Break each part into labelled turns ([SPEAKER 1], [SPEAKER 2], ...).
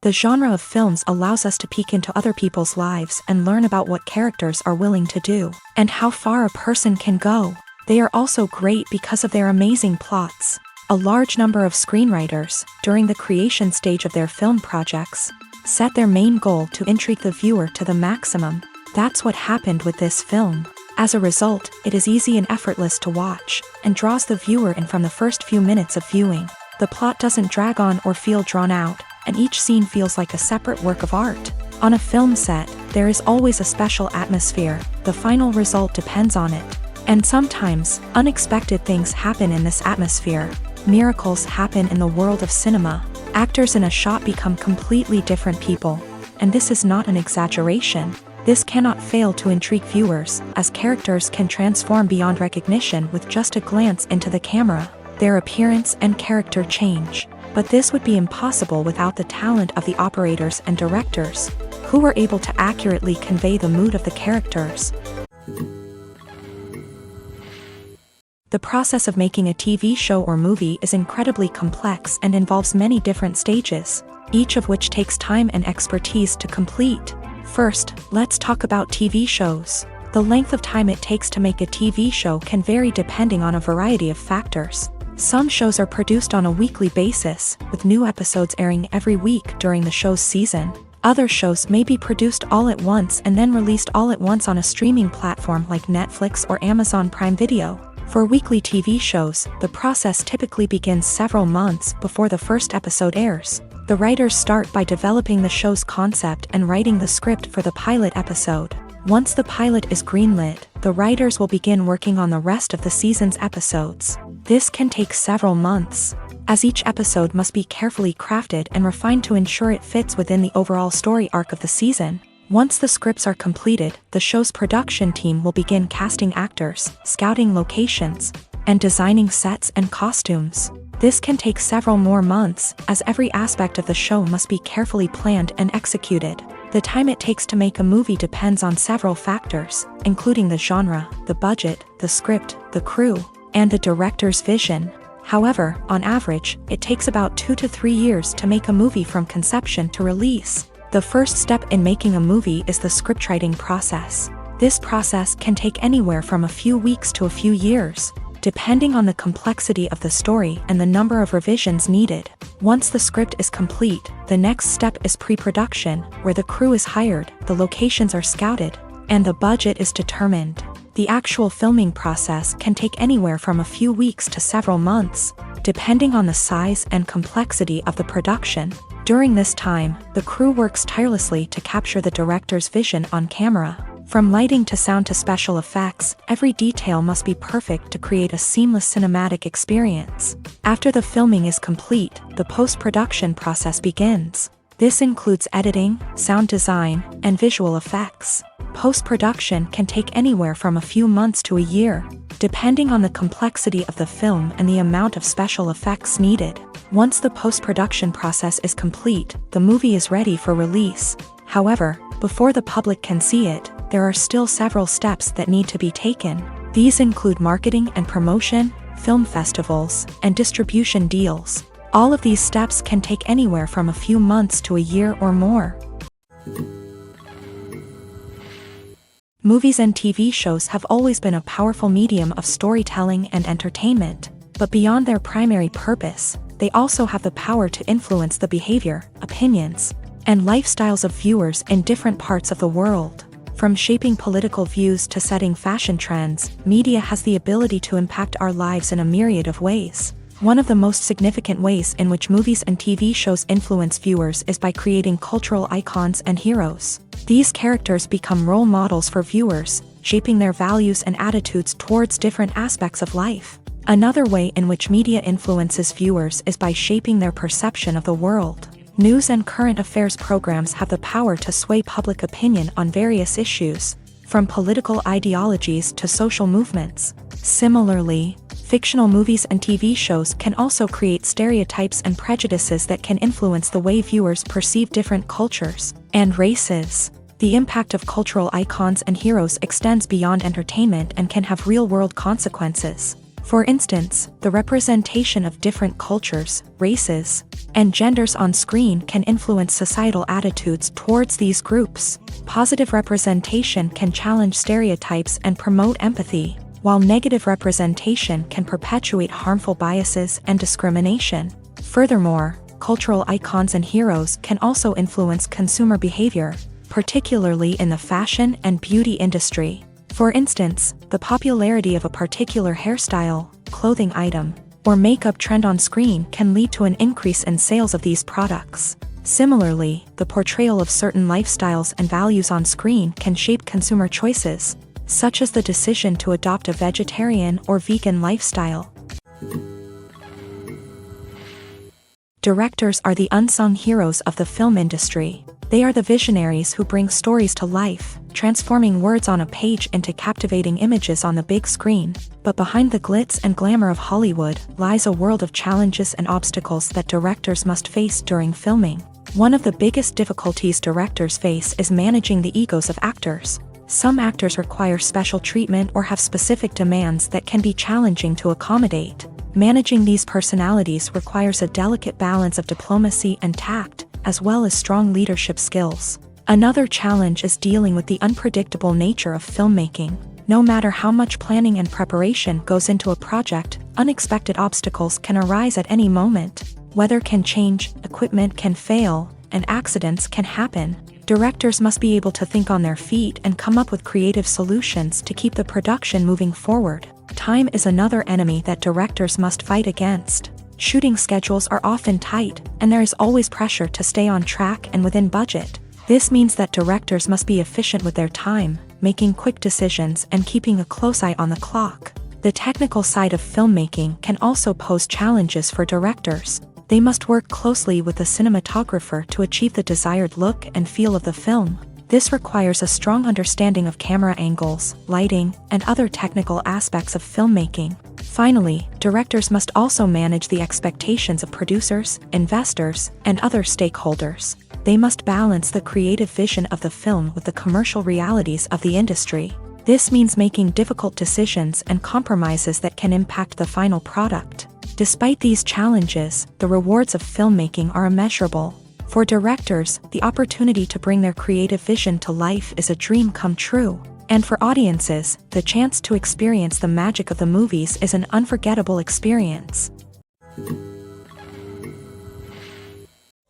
[SPEAKER 1] The genre of films allows us to peek into other people's lives and learn about what characters are willing to do, and how far a person can go. They are also great because of their amazing plots. A large number of screenwriters, during the creation stage of their film projects, set their main goal to intrigue the viewer to the maximum. That's what happened with this film. As a result, it is easy and effortless to watch, and draws the viewer in from the first few minutes of viewing. The plot doesn't drag on or feel drawn out, and each scene feels like a separate work of art. On a film set, there is always a special atmosphere. The final result depends on it. And sometimes, unexpected things happen in this atmosphere. Miracles happen in the world of cinema. Actors in a shot become completely different people. And this is not an exaggeration. This cannot fail to intrigue viewers, as characters can transform beyond recognition with just a glance into the camera. Their appearance and character change. But this would be impossible without the talent of the operators and directors, who were able to accurately convey the mood of the characters. The process of making a TV show or movie is incredibly complex and involves many different stages, each of which takes time and expertise to complete. First, let's talk about TV shows. The length of time it takes to make a TV show can vary depending on a variety of factors. Some shows are produced on a weekly basis, with new episodes airing every week during the show's season. Other shows may be produced all at once and then released all at once on a streaming platform like Netflix or Amazon Prime Video. For weekly TV shows, the process typically begins several months before the first episode airs. The writers start by developing the show's concept and writing the script for the pilot episode. Once the pilot is greenlit, the writers will begin working on the rest of the season's episodes. This can take several months, as each episode must be carefully crafted and refined to ensure it fits within the overall story arc of the season. Once the scripts are completed, the show's production team will begin casting actors, scouting locations, and designing sets and costumes. This can take several more months, as every aspect of the show must be carefully planned and executed. The time it takes to make a movie depends on several factors, including the genre, the budget, the script, the crew, and the director's vision. However, on average, it takes about 2 to 3 years to make a movie from conception to release. The first step in making a movie is the scriptwriting process. This process can take anywhere from a few weeks to a few years, depending on the complexity of the story and the number of revisions needed. Once the script is complete, the next step is pre-production, where the crew is hired, the locations are scouted, and the budget is determined. The actual filming process can take anywhere from a few weeks to several months, depending on the size and complexity of the production. During this time, the crew works tirelessly to capture the director's vision on camera. From lighting to sound to special effects, every detail must be perfect to create a seamless cinematic experience. After the filming is complete, the post-production process begins. This includes editing, sound design, and visual effects. Post-production can take anywhere from a few months to a year, depending on the complexity of the film and the amount of special effects needed. Once the post-production process is complete, the movie is ready for release. However, before the public can see it, there are still several steps that need to be taken. These include marketing and promotion, film festivals, and distribution deals. All of these steps can take anywhere from a few months to a year or more. Movies and TV shows have always been a powerful medium of storytelling and entertainment, but beyond their primary purpose, they also have the power to influence the behavior, opinions, and lifestyles of viewers in different parts of the world. From shaping political views to setting fashion trends, media has the ability to impact our lives in a myriad of ways. One of the most significant ways in which movies and TV shows influence viewers is by creating cultural icons and heroes. These characters become role models for viewers, shaping their values and attitudes towards different aspects of life. Another way in which media influences viewers is by shaping their perception of the world. News and current affairs programs have the power to sway public opinion on various issues, from political ideologies to social movements. Similarly, fictional movies and TV shows can also create stereotypes and prejudices that can influence the way viewers perceive different cultures and races. The impact of cultural icons and heroes extends beyond entertainment and can have real-world consequences. For instance, the representation of different cultures, races, and genders on screen can influence societal attitudes towards these groups. Positive representation can challenge stereotypes and promote empathy, while negative representation can perpetuate harmful biases and discrimination. Furthermore, cultural icons and heroes can also influence consumer behavior, particularly in the fashion and beauty industry. For instance, the popularity of a particular hairstyle, clothing item, or makeup trend on screen can lead to an increase in sales of these products. Similarly, the portrayal of certain lifestyles and values on screen can shape consumer choices, such as the decision to adopt a vegetarian or vegan lifestyle. Directors are the unsung heroes of the film industry. They are the visionaries who bring stories to life, transforming words on a page into captivating images on the big screen. But behind the glitz and glamour of Hollywood lies a world of challenges and obstacles that directors must face during filming. One of the biggest difficulties directors face is managing the egos of actors. Some actors require special treatment or have specific demands that can be challenging to accommodate. Managing these personalities requires a delicate balance of diplomacy and tact, as well as strong leadership skills. Another challenge is dealing with the unpredictable nature of filmmaking. No matter how much planning and preparation goes into a project, unexpected obstacles can arise at any moment. Weather can change, equipment can fail, and accidents can happen. Directors must be able to think on their feet and come up with creative solutions to keep the production moving forward. Time is another enemy that directors must fight against. Shooting schedules are often tight, and there is always pressure to stay on track and within budget. This means that directors must be efficient with their time, making quick decisions and keeping a close eye on the clock. The technical side of filmmaking can also pose challenges for directors. They must work closely with the cinematographer to achieve the desired look and feel of the film. This requires a strong understanding of camera angles, lighting, and other technical aspects of filmmaking. Finally, directors must also manage the expectations of producers, investors, and other stakeholders. They must balance the creative vision of the film with the commercial realities of the industry. This means making difficult decisions and compromises that can impact the final product. Despite these challenges, the rewards of filmmaking are immeasurable. For directors, the opportunity to bring their creative vision to life is a dream come true. And for audiences, the chance to experience the magic of the movies is an unforgettable experience.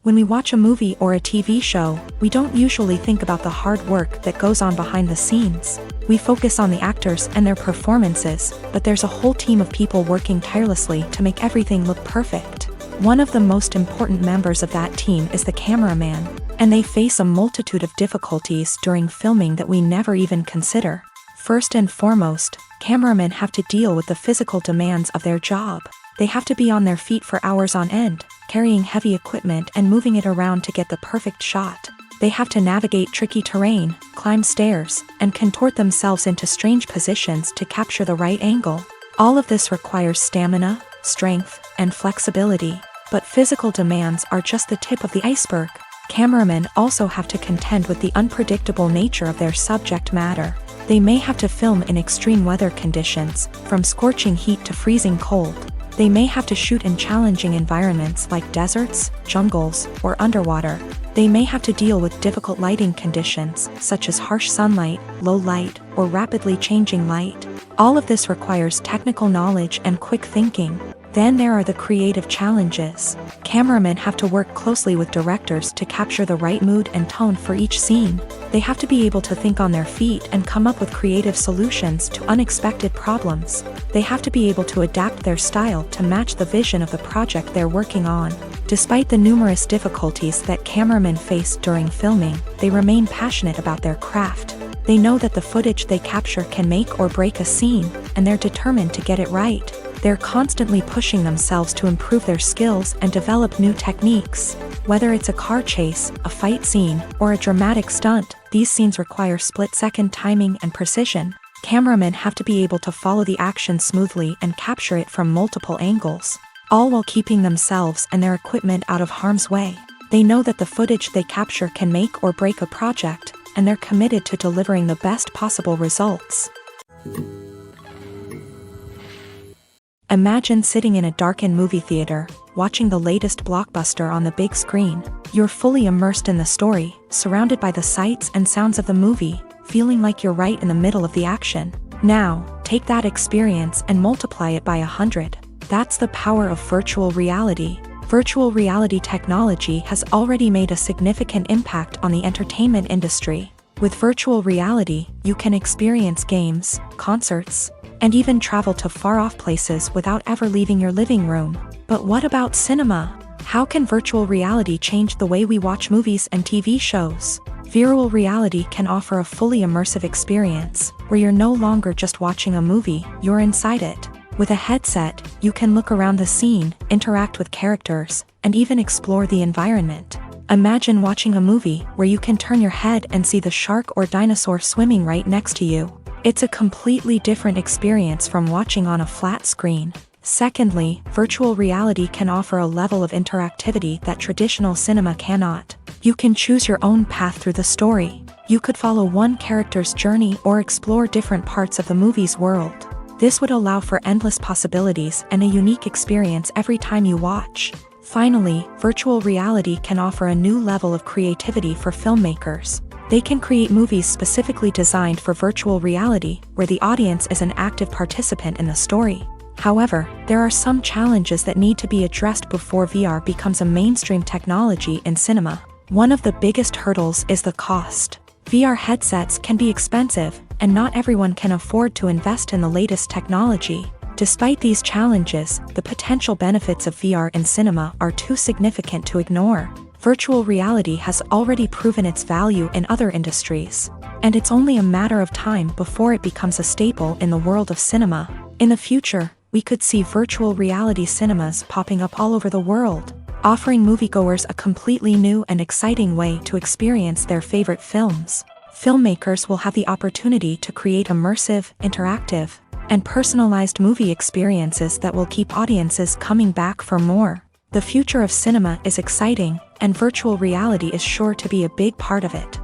[SPEAKER 1] When we watch a movie or a TV show, we don't usually think about the hard work that goes on behind the scenes. We focus on the actors and their performances, but there's a whole team of people working tirelessly to make everything look perfect. One of the most important members of that team is the cameraman, and they face a multitude of difficulties during filming that we never even consider. First and foremost, cameramen have to deal with the physical demands of their job. They have to be on their feet for hours on end, carrying heavy equipment and moving it around to get the perfect shot. They have to navigate tricky terrain, climb stairs, and contort themselves into strange positions to capture the right angle. All of this requires stamina, strength, and flexibility. But physical demands are just the tip of the iceberg. Cameramen also have to contend with the unpredictable nature of their subject matter. They may have to film in extreme weather conditions, from scorching heat to freezing cold. They may have to shoot in challenging environments like deserts, jungles, or underwater. They may have to deal with difficult lighting conditions, such as harsh sunlight, low light, or rapidly changing light. All of this requires technical knowledge and quick thinking. Then there are the creative challenges. Cameramen have to work closely with directors to capture the right mood and tone for each scene. They have to be able to think on their feet and come up with creative solutions to unexpected problems. They have to be able to adapt their style to match the vision of the project they're working on. Despite the numerous difficulties that cameramen face during filming, they remain passionate about their craft. They know that the footage they capture can make or break a scene, and they're determined to get it right. They're constantly pushing themselves to improve their skills and develop new techniques. Whether it's a car chase, a fight scene, or a dramatic stunt, these scenes require split-second timing and precision. Cameramen have to be able to follow the action smoothly and capture it from multiple angles, all while keeping themselves and their equipment out of harm's way. They know that the footage they capture can make or break a project, and they're committed to delivering the best possible results. Imagine sitting in a darkened movie theater, watching the latest blockbuster on the big screen. You're fully immersed in the story, surrounded by the sights and sounds of the movie, feeling like you're right in the middle of the action. Now, take that experience and multiply it by 100. That's the power of virtual reality. Virtual reality technology has already made a significant impact on the entertainment industry. With virtual reality, you can experience games, concerts, and even travel to far-off places without ever leaving your living room. But what about cinema? How can virtual reality change the way we watch movies and TV shows? Virtual reality can offer a fully immersive experience, where you're no longer just watching a movie, you're inside it. With a headset, you can look around the scene, interact with characters, and even explore the environment. Imagine watching a movie where you can turn your head and see the shark or dinosaur swimming right next to you. It's a completely different experience from watching on a flat screen. Secondly, virtual reality can offer a level of interactivity that traditional cinema cannot. You can choose your own path through the story. You could follow one character's journey or explore different parts of the movie's world. This would allow for endless possibilities and a unique experience every time you watch. Finally, virtual reality can offer a new level of creativity for filmmakers. They can create movies specifically designed for virtual reality, where the audience is an active participant in the story. However, there are some challenges that need to be addressed before VR becomes a mainstream technology in cinema. One of the biggest hurdles is the cost. VR headsets can be expensive, and not everyone can afford to invest in the latest technology. Despite these challenges, the potential benefits of VR in cinema are too significant to ignore. Virtual reality has already proven its value in other industries, and it's only a matter of time before it becomes a staple in the world of cinema. In the future, we could see virtual reality cinemas popping up all over the world, offering moviegoers a completely new and exciting way to experience their favorite films. Filmmakers will have the opportunity to create immersive, interactive, and personalized movie experiences that will keep audiences coming back for more. The future of cinema is exciting, and virtual reality is sure to be a big part of it.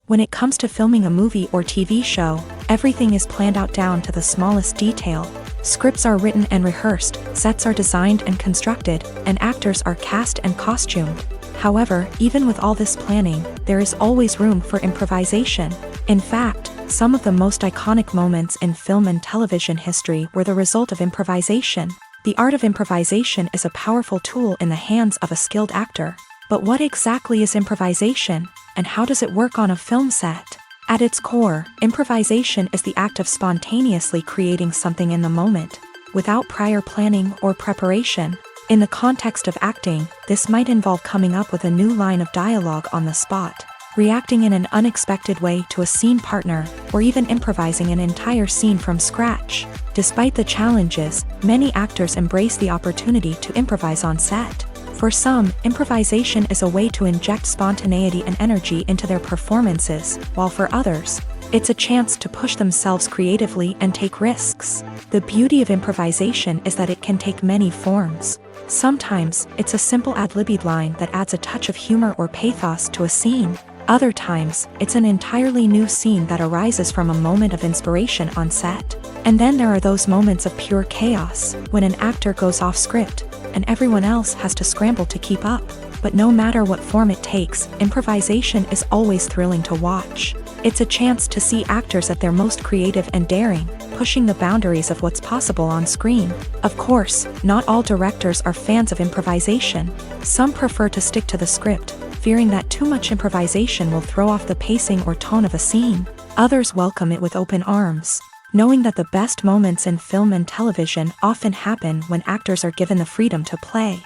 [SPEAKER 1] When it comes to filming a movie or TV show, everything is planned out down to the smallest detail. Scripts are written and rehearsed, sets are designed and constructed, and actors are cast and costumed. However, even with all this planning, there is always room for improvisation. In fact, some of the most iconic moments in film and television history were the result of improvisation. The art of improvisation is a powerful tool in the hands of a skilled actor. But what exactly is improvisation, and how does it work on a film set? At its core, improvisation is the act of spontaneously creating something in the moment, without prior planning or preparation. In the context of acting, this might involve coming up with a new line of dialogue on the spot, reacting in an unexpected way to a scene partner, or even improvising an entire scene from scratch. Despite the challenges, many actors embrace the opportunity to improvise on set. For some, improvisation is a way to inject spontaneity and energy into their performances, while for others, it's a chance to push themselves creatively and take risks. The beauty of improvisation is that it can take many forms. Sometimes, it's a simple ad-libbed line that adds a touch of humor or pathos to a scene. Other times, it's an entirely new scene that arises from a moment of inspiration on set. And then there are those moments of pure chaos, when an actor goes off script, and everyone else has to scramble to keep up. But no matter what form it takes, improvisation is always thrilling to watch. It's a chance to see actors at their most creative and daring, pushing the boundaries of what's possible on screen. Of course, not all directors are fans of improvisation. Some prefer to stick to the script, fearing that too much improvisation will throw off the pacing or tone of a scene. Others welcome it with open arms, knowing that the best moments in film and television often happen when actors are given the freedom to play.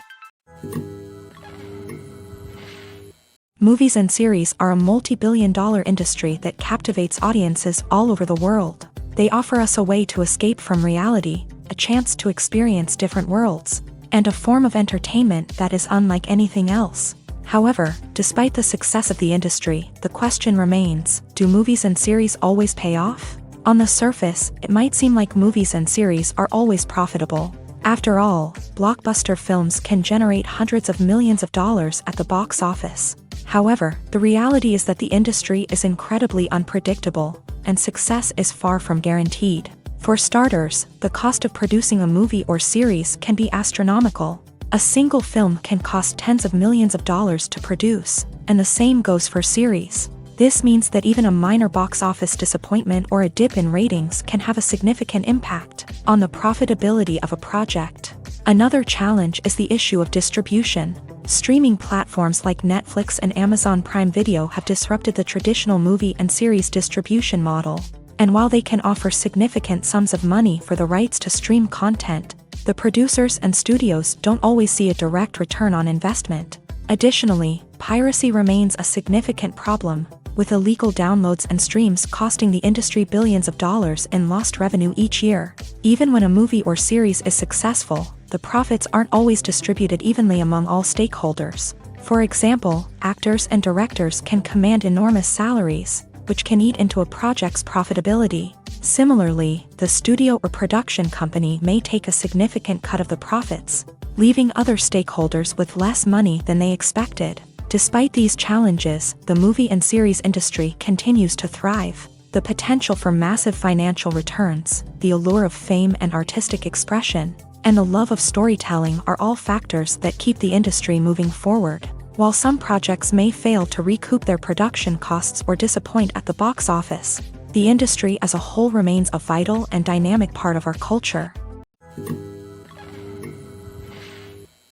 [SPEAKER 1] Movies and series are a multi-billion-dollar industry that captivates audiences all over the world. They offer us a way to escape from reality, a chance to experience different worlds, and a form of entertainment that is unlike anything else. However, despite the success of the industry, the question remains, do movies and series always pay off? On the surface, it might seem like movies and series are always profitable. After all, blockbuster films can generate hundreds of millions of dollars at the box office. However, the reality is that the industry is incredibly unpredictable, and success is far from guaranteed. For starters, the cost of producing a movie or series can be astronomical. A single film can cost tens of millions of dollars to produce, and the same goes for series. This means that even a minor box office disappointment or a dip in ratings can have a significant impact on the profitability of a project. Another challenge is the issue of distribution. Streaming platforms like Netflix and Amazon Prime Video have disrupted the traditional movie and series distribution model. And while they can offer significant sums of money for the rights to stream content, the producers and studios don't always see a direct return on investment. Additionally, piracy remains a significant problem, with illegal downloads and streams costing the industry billions of dollars in lost revenue each year. Even when a movie or series is successful, the profits aren't always distributed evenly among all stakeholders. For example, actors and directors can command enormous salaries, which can eat into a project's profitability. Similarly, the studio or production company may take a significant cut of the profits, leaving other stakeholders with less money than they expected. Despite these challenges, the movie and series industry continues to thrive. The potential for massive financial returns, the allure of fame and artistic expression, and the love of storytelling are all factors that keep the industry moving forward. While some projects may fail to recoup their production costs or disappoint at the box office, the industry as a whole remains a vital and dynamic part of our culture.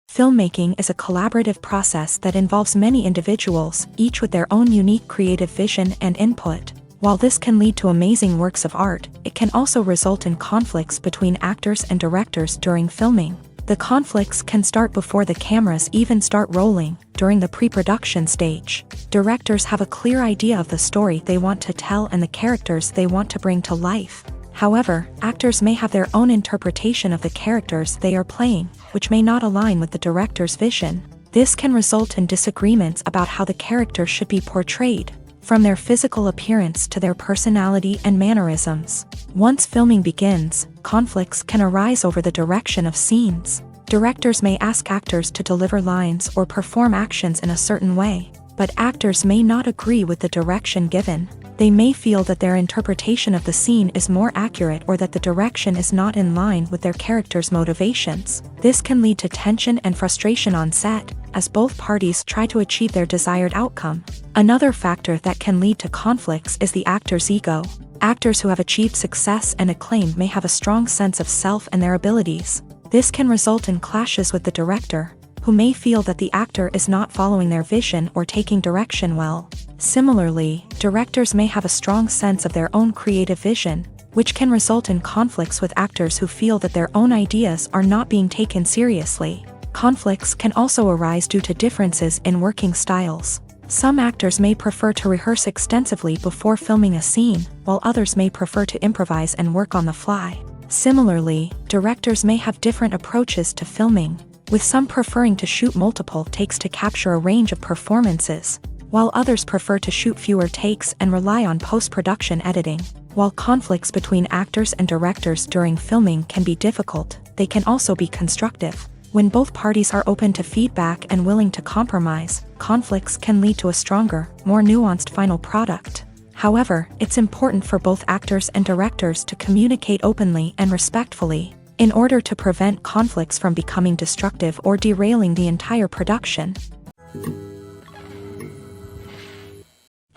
[SPEAKER 1] Filmmaking is a collaborative process that involves many individuals, each with their own unique creative vision and input. While this can lead to amazing works of art, it can also result in conflicts between actors and directors during filming. The conflicts can start before the cameras even start rolling, during the pre-production stage. Directors have a clear idea of the story they want to tell and the characters they want to bring to life. However, actors may have their own interpretation of the characters they are playing, which may not align with the director's vision. This can result in disagreements about how the character should be portrayed, from their physical appearance to their personality and mannerisms. Once filming begins, conflicts can arise over the direction of scenes. Directors may ask actors to deliver lines or perform actions in a certain way, but actors may not agree with the direction given. They may feel that their interpretation of the scene is more accurate or that the direction is not in line with their character's motivations. This can lead to tension and frustration on set, as both parties try to achieve their desired outcome. Another factor that can lead to conflicts is the actor's ego. Actors who have achieved success and acclaim may have a strong sense of self and their abilities. This can result in clashes with the director, who may feel that the actor is not following their vision or taking direction well. Similarly, directors may have a strong sense of their own creative vision, which can result in conflicts with actors who feel that their own ideas are not being taken seriously. Conflicts can also arise due to differences in working styles. Some actors may prefer to rehearse extensively before filming a scene, while others may prefer to improvise and work on the fly. Similarly, directors may have different approaches to filming, with some preferring to shoot multiple takes to capture a range of performances, while others prefer to shoot fewer takes and rely on post-production editing. While conflicts between actors and directors during filming can be difficult, they can also be constructive. When both parties are open to feedback and willing to compromise, conflicts can lead to a stronger, more nuanced final product. However, it's important for both actors and directors to communicate openly and respectfully, in order to prevent conflicts from becoming destructive or derailing the entire production.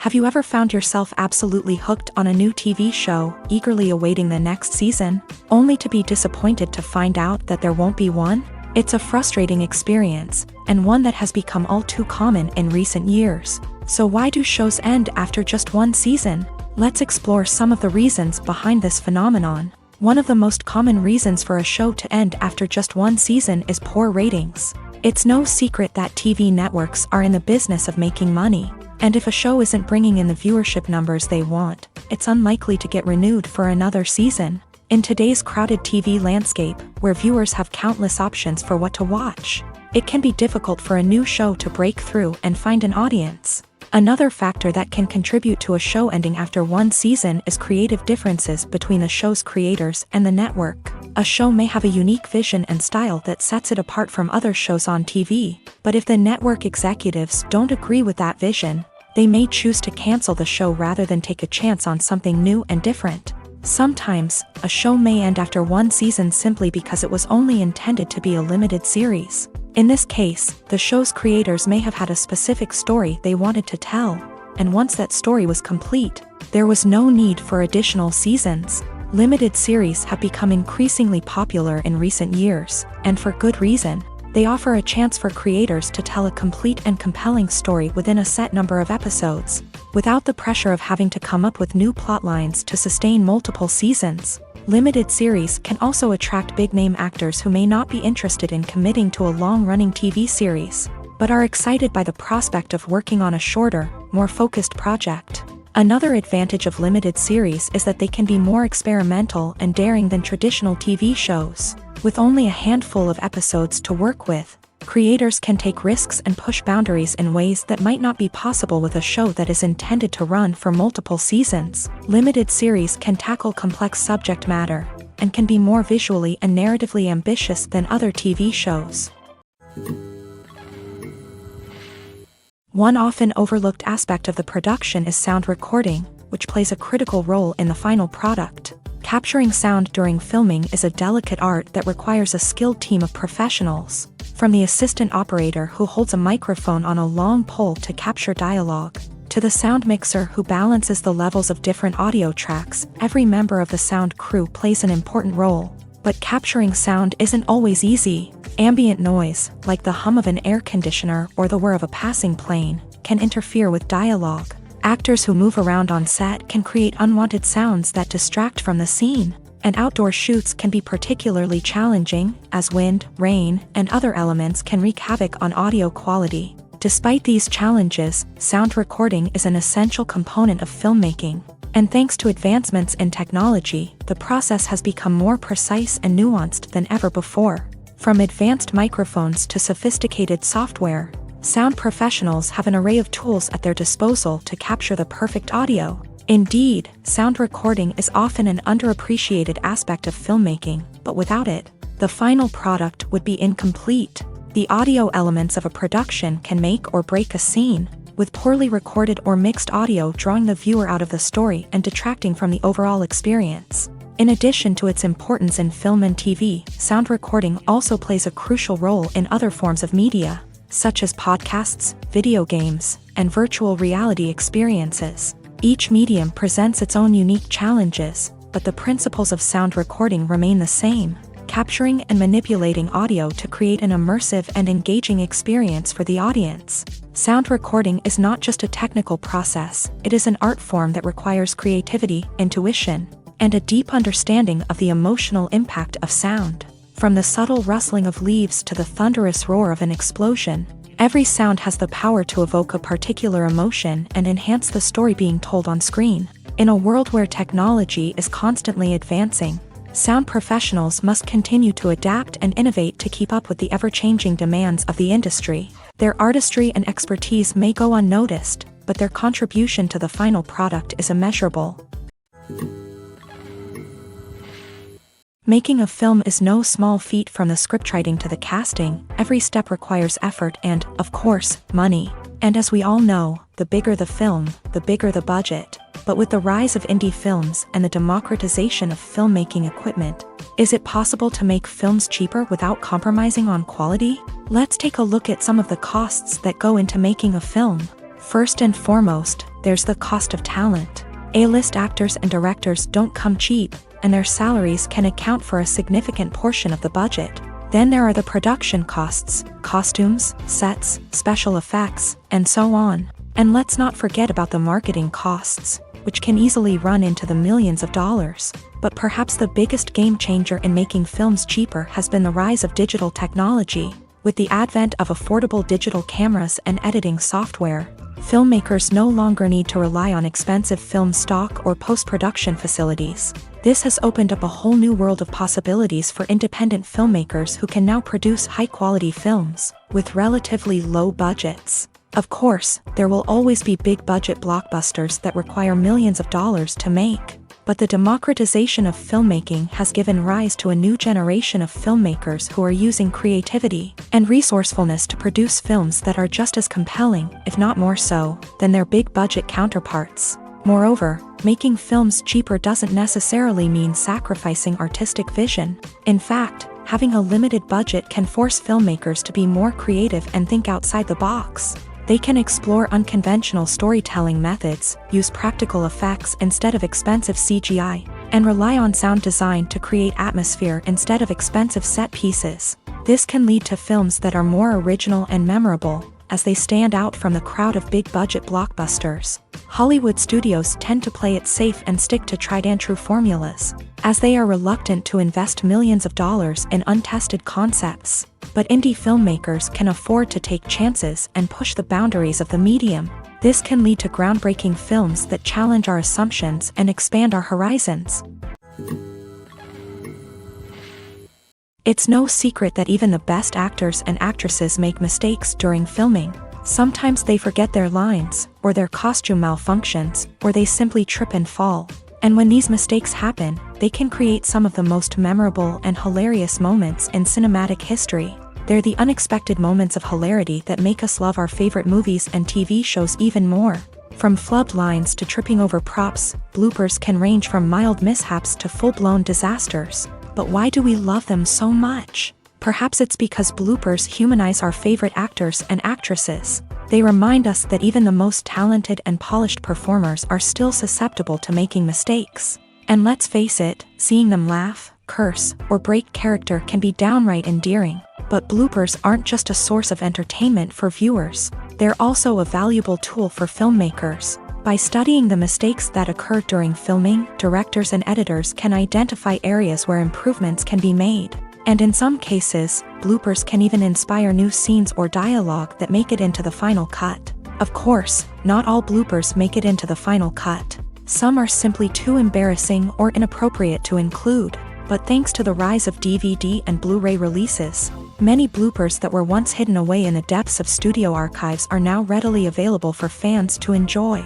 [SPEAKER 1] Have you ever found yourself absolutely hooked on a new TV show, eagerly awaiting the next season, only to be disappointed to find out that there won't be one? It's a frustrating experience, and one that has become all too common in recent years. So why do shows end after just one season? Let's explore some of the reasons behind this phenomenon. One of the most common reasons for a show to end after just one season is poor ratings. It's no secret that TV networks are in the business of making money, and if a show isn't bringing in the viewership numbers they want, it's unlikely to get renewed for another season. In today's crowded TV landscape, where viewers have countless options for what to watch, it can be difficult for a new show to break through and find an audience. Another factor that can contribute to a show ending after one season is creative differences between the show's creators and the network. A show may have a unique vision and style that sets it apart from other shows on TV, but if the network executives don't agree with that vision, they may choose to cancel the show rather than take a chance on something new and different. Sometimes, a show may end after one season simply because it was only intended to be a limited series. In this case, the show's creators may have had a specific story they wanted to tell, and once that story was complete, there was no need for additional seasons. Limited series have become increasingly popular in recent years, and for good reason. They offer a chance for creators to tell a complete and compelling story within a set number of episodes, without the pressure of having to come up with new plotlines to sustain multiple seasons. Limited series can also attract big-name actors who may not be interested in committing to a long-running TV series, but are excited by the prospect of working on a shorter, more focused project. Another advantage of limited series is that they can be more experimental and daring than traditional TV shows. With only a handful of episodes to work with, creators can take risks and push boundaries in ways that might not be possible with a show that is intended to run for multiple seasons. Limited series can tackle complex subject matter, and can be more visually and narratively ambitious than other TV shows. One often overlooked aspect of the production is sound recording, which plays a critical role in the final product. Capturing sound during filming is a delicate art that requires a skilled team of professionals. From the assistant operator who holds a microphone on a long pole to capture dialogue, to the sound mixer who balances the levels of different audio tracks, every member of the sound crew plays an important role. But capturing sound isn't always easy. Ambient noise, like the hum of an air conditioner or the whir of a passing plane, can interfere with dialogue. Actors who move around on set can create unwanted sounds that distract from the scene. And outdoor shoots can be particularly challenging, as wind, rain, and other elements can wreak havoc on audio quality. Despite these challenges, sound recording is an essential component of filmmaking. And thanks to advancements in technology, the process has become more precise and nuanced than ever before. From advanced microphones to sophisticated software, sound professionals have an array of tools at their disposal to capture the perfect audio. Indeed, sound recording is often an underappreciated aspect of filmmaking, but without it, the final product would be incomplete. The audio elements of a production can make or break a scene, with poorly recorded or mixed audio drawing the viewer out of the story and detracting from the overall experience. In addition to its importance in film and TV, sound recording also plays a crucial role in other forms of media, such as podcasts, video games, and virtual reality experiences. Each medium presents its own unique challenges, but the principles of sound recording remain the same, capturing and manipulating audio to create an immersive and engaging experience for the audience. Sound recording is not just a technical process, it is an art form that requires creativity, intuition, and a deep understanding of the emotional impact of sound. From the subtle rustling of leaves to the thunderous roar of an explosion, every sound has the power to evoke a particular emotion and enhance the story being told on screen. In a world where technology is constantly advancing, sound professionals must continue to adapt and innovate to keep up with the ever-changing demands of the industry. Their artistry and expertise may go unnoticed, but their contribution to the final product is immeasurable. Making a film is no small feat. From the scriptwriting to the casting, every step requires effort and, of course, money. And as we all know, the bigger the film, the bigger the budget. But with the rise of indie films and the democratization of filmmaking equipment, is it possible to make films cheaper without compromising on quality? Let's take a look at some of the costs that go into making a film. First and foremost, there's the cost of talent. A-list actors and directors don't come cheap, and their salaries can account for a significant portion of the budget. Then there are the production costs, costumes, sets, special effects, and so on. And let's not forget about the marketing costs, which can easily run into the millions of dollars. But perhaps the biggest game changer in making films cheaper has been the rise of digital technology. With the advent of affordable digital cameras and editing software, filmmakers no longer need to rely on expensive film stock or post-production facilities. This has opened up a whole new world of possibilities for independent filmmakers who can now produce high-quality films with relatively low budgets. Of course, there will always be big-budget blockbusters that require millions of dollars to make. But the democratization of filmmaking has given rise to a new generation of filmmakers who are using creativity and resourcefulness to produce films that are just as compelling, if not more so, than their big-budget counterparts. Moreover, making films cheaper doesn't necessarily mean sacrificing artistic vision. In fact, having a limited budget can force filmmakers to be more creative and think outside the box. They can explore unconventional storytelling methods, use practical effects instead of expensive CGI, and rely on sound design to create atmosphere instead of expensive set pieces. This can lead to films that are more original and memorable, as they stand out from the crowd of big-budget blockbusters. Hollywood studios tend to play it safe and stick to tried-and-true formulas, as they are reluctant to invest millions of dollars in untested concepts. But indie filmmakers can afford to take chances and push the boundaries of the medium. This can lead to groundbreaking films that challenge our assumptions and expand our horizons. It's no secret that even the best actors and actresses make mistakes during filming. Sometimes they forget their lines, or their costume malfunctions, or they simply trip and fall. And when these mistakes happen, they can create some of the most memorable and hilarious moments in cinematic history. They're the unexpected moments of hilarity that make us love our favorite movies and TV shows even more. From flubbed lines to tripping over props, bloopers can range from mild mishaps to full-blown disasters. But why do we love them so much? Perhaps it's because bloopers humanize our favorite actors and actresses. They remind us that even the most talented and polished performers are still susceptible to making mistakes. And let's face it, seeing them laugh, curse, or break character can be downright endearing. But bloopers aren't just a source of entertainment for viewers. They're also a valuable tool for filmmakers. By studying the mistakes that occur during filming, directors and editors can identify areas where improvements can be made. And in some cases, bloopers can even inspire new scenes or dialogue that make it into the final cut. Of course, not all bloopers make it into the final cut. Some are simply too embarrassing or inappropriate to include. But thanks to the rise of DVD and Blu-ray releases, many bloopers that were once hidden away in the depths of studio archives are now readily available for fans to enjoy.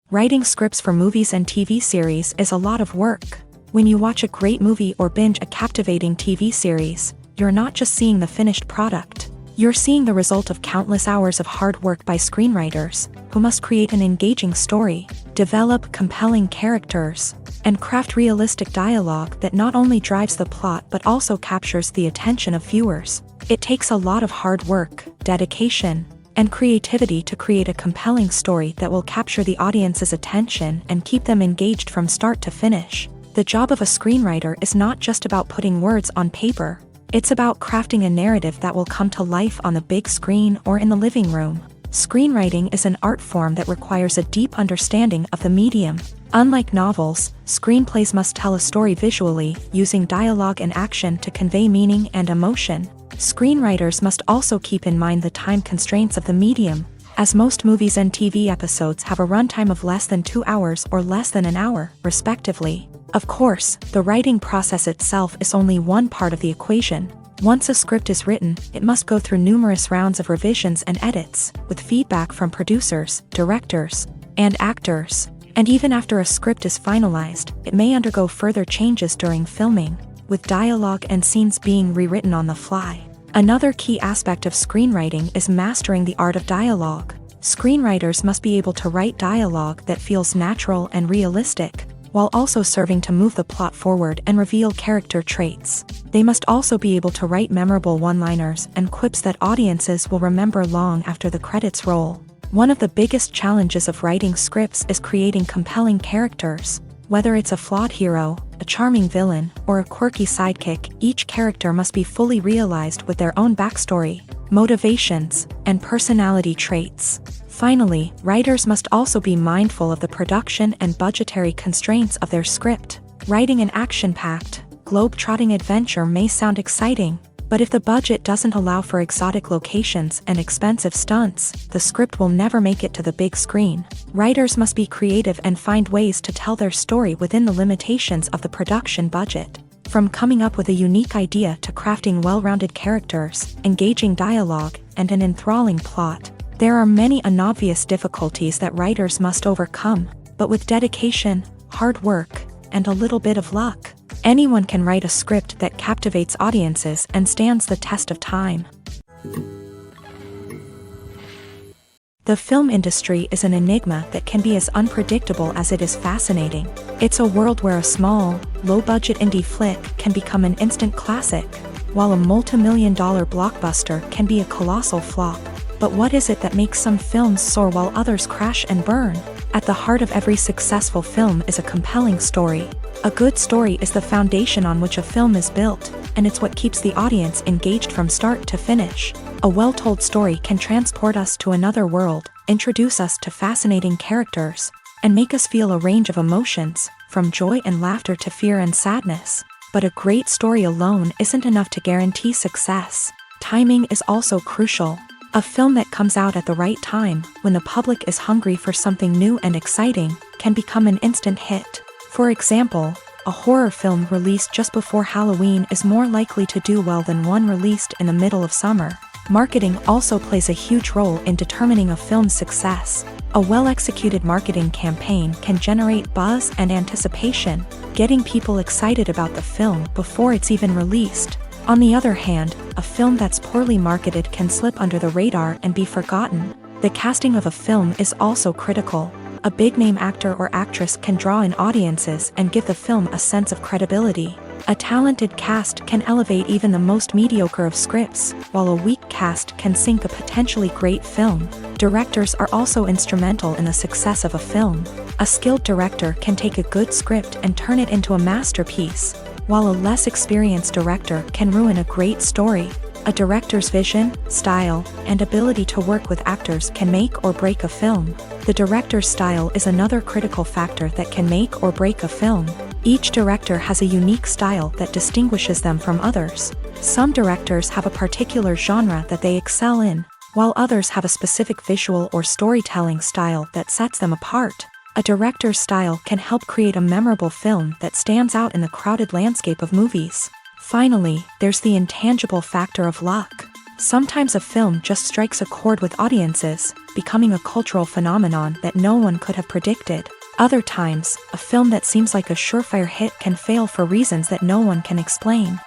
[SPEAKER 1] Writing scripts for movies and TV series is a lot of work. When you watch a great movie or binge a captivating TV series, you're not just seeing the finished product. You're seeing the result of countless hours of hard work by screenwriters, who must create an engaging story, develop compelling characters, and craft realistic dialogue that not only drives the plot but also captures the attention of viewers. It takes a lot of hard work, dedication, and creativity to create a compelling story that will capture the audience's attention and keep them engaged from start to finish. The job of a screenwriter is not just about putting words on paper. It's about crafting a narrative that will come to life on the big screen or in the living room. Screenwriting is an art form that requires a deep understanding of the medium. Unlike novels, screenplays must tell a story visually, using dialogue and action to convey meaning and emotion. Screenwriters must also keep in mind the time constraints of the medium, as most movies and TV episodes have a runtime of less than 2 hours or less than an hour, respectively. Of course, the writing process itself is only one part of the equation. Once a script is written, it must go through numerous rounds of revisions and edits, with feedback from producers, directors, and actors. And even after a script is finalized, it may undergo further changes during filming, with dialogue and scenes being rewritten on the fly. Another key aspect of screenwriting is mastering the art of dialogue. Screenwriters must be able to write dialogue that feels natural and realistic. while also serving to move the plot forward and reveal character traits. They must also be able to write memorable one-liners and quips that audiences will remember long after the credits roll. One of the biggest challenges of writing scripts is creating compelling characters. Whether it's a flawed hero, a charming villain, or a quirky sidekick, each character must be fully realized with their own backstory, motivations, and personality traits. Finally, writers must also be mindful of the production and budgetary constraints of their script. Writing an action-packed, globe-trotting adventure may sound exciting, but if the budget doesn't allow for exotic locations and expensive stunts, the script will never make it to the big screen. Writers must be creative and find ways to tell their story within the limitations of the production budget. From coming up with a unique idea to crafting well-rounded characters, engaging dialogue, and an enthralling plot, there are many unobvious difficulties that writers must overcome, but with dedication, hard work, and a little bit of luck, anyone can write a script that captivates audiences and stands the test of time. The film industry is an enigma that can be as unpredictable as it is fascinating. It's a world where a small, low-budget indie flick can become an instant classic, while a multi-million-dollar blockbuster can be a colossal flop. But what is it that makes some films soar while others crash and burn? At the heart of every successful film is a compelling story. A good story is the foundation on which a film is built, and it's what keeps the audience engaged from start to finish. A well-told story can transport us to another world, introduce us to fascinating characters, and make us feel a range of emotions, from joy and laughter to fear and sadness. But a great story alone isn't enough to guarantee success. Timing is also crucial. A film that comes out at the right time, when the public is hungry for something new and exciting, can become an instant hit. For example, a horror film released just before Halloween is more likely to do well than one released in the middle of summer. Marketing also plays a huge role in determining a film's success. A well-executed marketing campaign can generate buzz and anticipation, getting people excited about the film before it's even released. On the other hand, a film that's poorly marketed can slip under the radar and be forgotten. The casting of a film is also critical. A big-name actor or actress can draw in audiences and give the film a sense of credibility. A talented cast can elevate even the most mediocre of scripts, while a weak cast can sink a potentially great film. Directors are also instrumental in the success of a film. A skilled director can take a good script and turn it into a masterpiece, while a less experienced director can ruin a great story. A director's vision, style, and ability to work with actors can make or break a film. The director's style is another critical factor that can make or break a film. Each director has a unique style that distinguishes them from others. Some directors have a particular genre that they excel in, while others have a specific visual or storytelling style that sets them apart. A director's style can help create a memorable film that stands out in the crowded landscape of movies. Finally, there's the intangible factor of luck. Sometimes a film just strikes a chord with audiences, becoming a cultural phenomenon that no one could have predicted. Other times, a film that seems like a surefire hit can fail for reasons that no one can explain.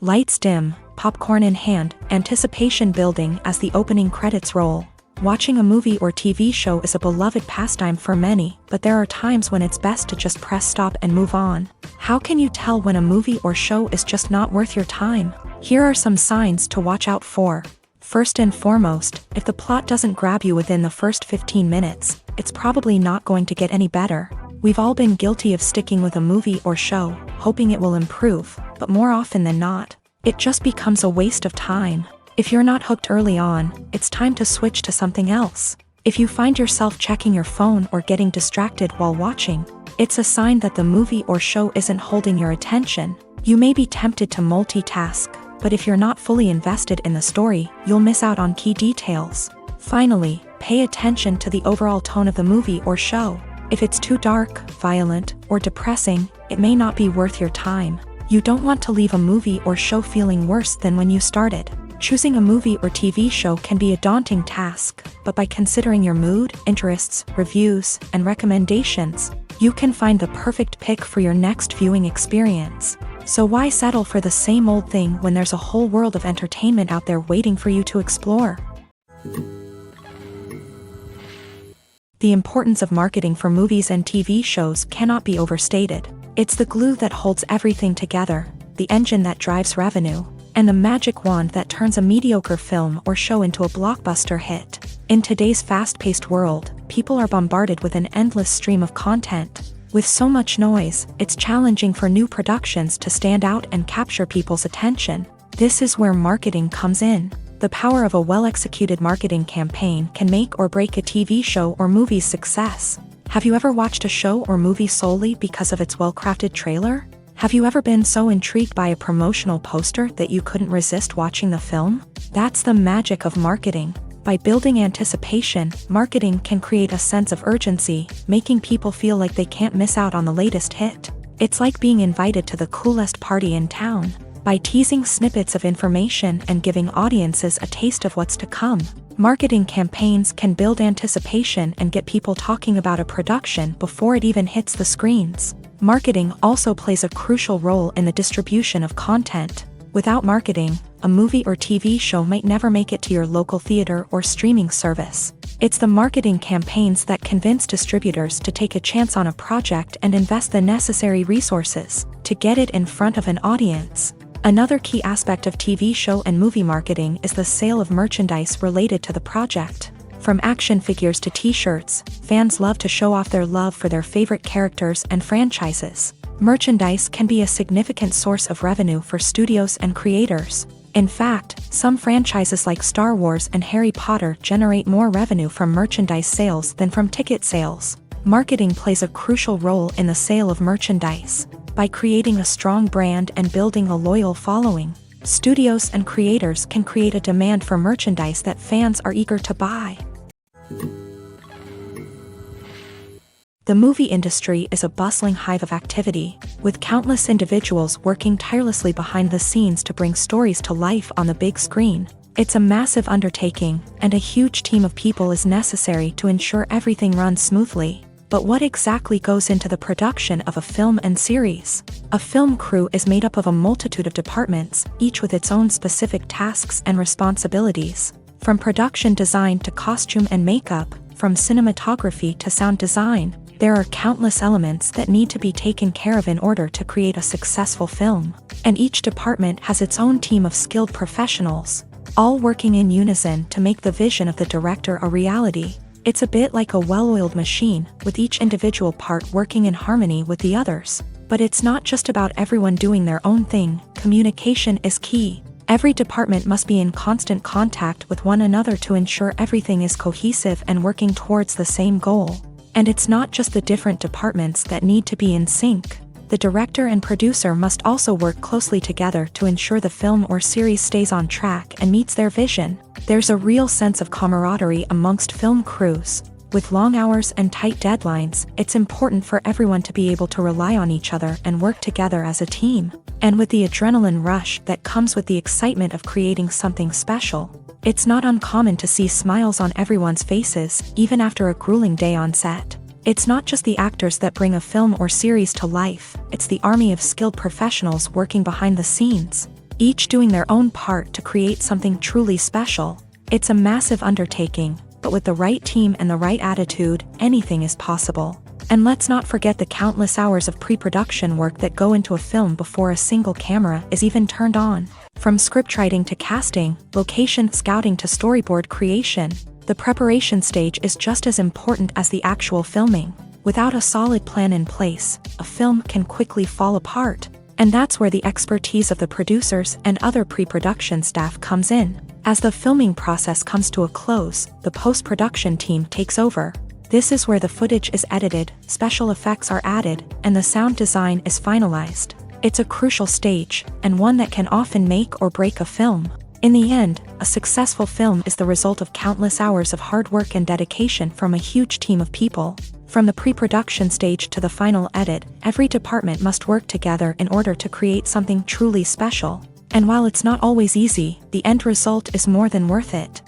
[SPEAKER 1] Lights dim, popcorn in hand, anticipation building as the opening credits roll. Watching a movie or TV show is a beloved pastime for many, but there are times when it's best to just press stop and move on. How can you tell when a movie or show is just not worth your time? Here are some signs to watch out for. First and foremost, if the plot doesn't grab you within the first 15 minutes, it's probably not going to get any better. We've all been guilty of sticking with a movie or show, hoping it will improve, but more often than not, it just becomes a waste of time. If you're not hooked early on, it's time to switch to something else. If you find yourself checking your phone or getting distracted while watching, it's a sign that the movie or show isn't holding your attention. You may be tempted to multitask, but if you're not fully invested in the story, you'll miss out on key details. Finally, pay attention to the overall tone of the movie or show. If it's too dark, violent, or depressing, it may not be worth your time. You don't want to leave a movie or show feeling worse than when you started. Choosing a movie or TV show can be a daunting task, but by considering your mood, interests, reviews, and recommendations, you can find the perfect pick for your next viewing experience. So why settle for the same old thing when there's a whole world of entertainment out there waiting for you to explore? The importance of marketing for movies and TV shows cannot be overstated. It's the glue that holds everything together, the engine that drives revenue, and the magic wand that turns a mediocre film or show into a blockbuster hit. In today's fast-paced world, people are bombarded with an endless stream of content. With so much noise, it's challenging for new productions to stand out and capture people's attention. This is where marketing comes in. The power of a well-executed marketing campaign can make or break a TV show or movie's success. Have you ever watched a show or movie solely because of its well-crafted trailer? Have you ever been so intrigued by a promotional poster that you couldn't resist watching the film? That's the magic of marketing. By building anticipation, marketing can create a sense of urgency, making people feel like they can't miss out on the latest hit. It's like being invited to the coolest party in town. By teasing snippets of information and giving audiences a taste of what's to come, marketing campaigns can build anticipation and get people talking about a production before it even hits the screens. Marketing also plays a crucial role in the distribution of content. Without marketing, a movie or TV show might never make it to your local theater or streaming service. It's the marketing campaigns that convince distributors to take a chance on a project and invest the necessary resources to get it in front of an audience. Another key aspect of TV show and movie marketing is the sale of merchandise related to the project. From action figures to t-shirts, fans love to show off their love for their favorite characters and franchises. Merchandise can be a significant source of revenue for studios and creators. In fact, some franchises like Star Wars and Harry Potter generate more revenue from merchandise sales than from ticket sales. Marketing plays a crucial role in the sale of merchandise. By creating a strong brand and building a loyal following, studios and creators can create a demand for merchandise that fans are eager to buy. The movie industry is a bustling hive of activity, with countless individuals working tirelessly behind the scenes to bring stories to life on the big screen. It's a massive undertaking, and a huge team of people is necessary to ensure everything runs smoothly. But what exactly goes into the production of a film and series? A film crew is made up of a multitude of departments, each with its own specific tasks and responsibilities. From production design to costume and makeup, from cinematography to sound design, there are countless elements that need to be taken care of in order to create a successful film. And each department has its own team of skilled professionals, all working in unison to make the vision of the director a reality. It's a bit like a well-oiled machine, with each individual part working in harmony with the others. But it's not just about everyone doing their own thing. Communication is key. Every department must be in constant contact with one another to ensure everything is cohesive and working towards the same goal. And it's not just the different departments that need to be in sync. The director and producer must also work closely together to ensure the film or series stays on track and meets their vision. There's a real sense of camaraderie amongst film crews. With long hours and tight deadlines, it's important for everyone to be able to rely on each other and work together as a team. And with the adrenaline rush that comes with the excitement of creating something special, it's not uncommon to see smiles on everyone's faces, even after a grueling day on set. It's not just the actors that bring a film or series to life, it's the army of skilled professionals working behind the scenes, each doing their own part to create something truly special. It's a massive undertaking, but with the right team and the right attitude, anything is possible. And let's not forget the countless hours of pre-production work that go into a film before a single camera is even turned on. From scriptwriting to casting, location scouting to storyboard creation, the preparation stage is just as important as the actual filming. Without a solid plan in place, a film can quickly fall apart. And that's where the expertise of the producers and other pre-production staff comes in. As the filming process comes to a close, the post-production team takes over. This is where the footage is edited, special effects are added, and the sound design is finalized. It's a crucial stage, and one that can often make or break a film. In the end, a successful film is the result of countless hours of hard work and dedication from a huge team of people. From the pre-production stage to the final edit, every department must work together in order to create something truly special. And while it's not always easy, the end result is more than worth it.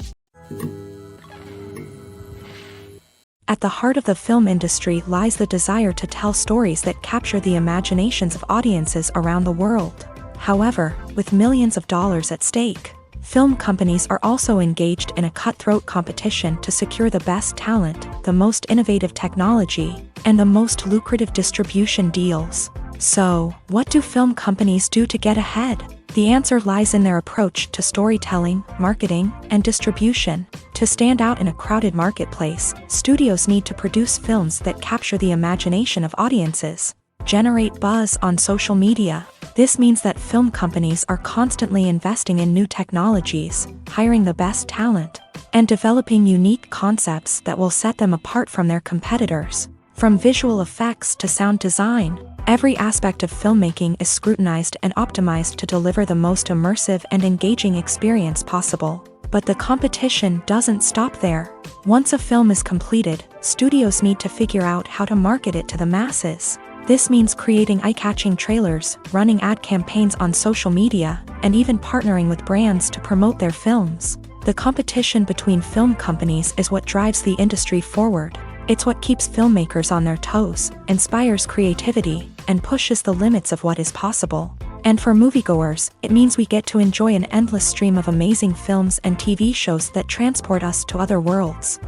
[SPEAKER 1] At the heart of the film industry lies the desire to tell stories that capture the imaginations of audiences around the world. However, with millions of dollars at stake, Film companies are also engaged in a cutthroat competition to secure the best talent, the most innovative technology, and the most lucrative distribution deals. So, what do film companies do to get ahead? The answer lies in their approach to storytelling, marketing, and distribution. To stand out in a crowded marketplace, studios need to produce films that capture the imagination of audiences, generate buzz on social media. This means that film companies are constantly investing in new technologies, hiring the best talent, and developing unique concepts that will set them apart from their competitors. From visual effects to sound design, every aspect of filmmaking is scrutinized and optimized to deliver the most immersive and engaging experience possible. But the competition doesn't stop there. Once a film is completed, studios need to figure out how to market it to the masses. This means creating eye-catching trailers, running ad campaigns on social media, and even partnering with brands to promote their films. The competition between film companies is what drives the industry forward. It's what keeps filmmakers on their toes, inspires creativity, and pushes the limits of what is possible. And for moviegoers, it means we get to enjoy an endless stream of amazing films and TV shows that transport us to other worlds.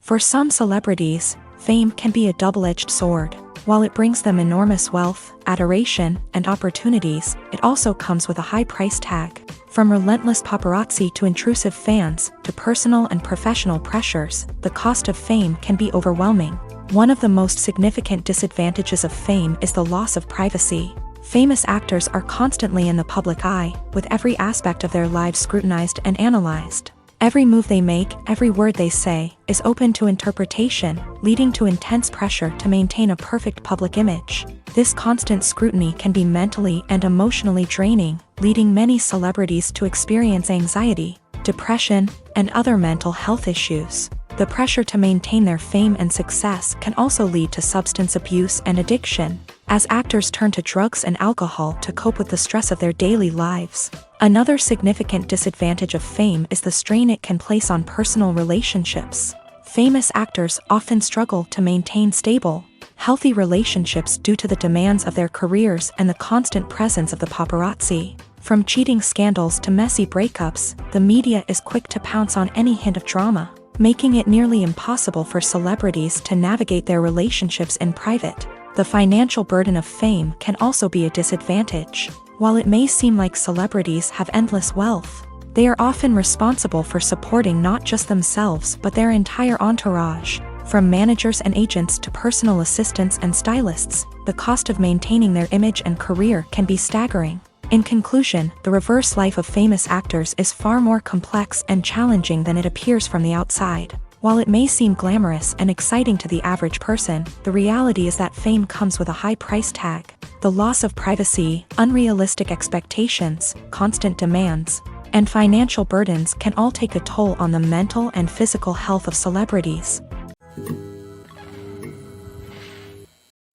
[SPEAKER 1] For some celebrities, fame can be a double-edged sword. While it brings them enormous wealth, adoration, and opportunities, it also comes with a high price tag. From relentless paparazzi to intrusive fans, to personal and professional pressures, the cost of fame can be overwhelming. One of the most significant disadvantages of fame is the loss of privacy. Famous actors are constantly in the public eye, with every aspect of their lives scrutinized and analyzed. Every move they make, every word they say, is open to interpretation, leading to intense pressure to maintain a perfect public image. This constant scrutiny can be mentally and emotionally draining, leading many celebrities to experience anxiety, depression, and other mental health issues. The pressure to maintain their fame and success can also lead to substance abuse and addiction, as actors turn to drugs and alcohol to cope with the stress of their daily lives. Another significant disadvantage of fame is the strain it can place on personal relationships. Famous actors often struggle to maintain stable, healthy relationships due to the demands of their careers and the constant presence of the paparazzi. From cheating scandals to messy breakups, the media is quick to pounce on any hint of drama, making it nearly impossible for celebrities to navigate their relationships in private. The financial burden of fame can also be a disadvantage. While it may seem like celebrities have endless wealth, they are often responsible for supporting not just themselves but their entire entourage. From managers and agents to personal assistants and stylists, the cost of maintaining their image and career can be staggering. In conclusion, the reverse life of famous actors is far more complex and challenging than it appears from the outside. While it may seem glamorous and exciting to the average person, the reality is that fame comes with a high price tag. The loss of privacy, unrealistic expectations, constant demands, and financial burdens can all take a toll on the mental and physical health of celebrities.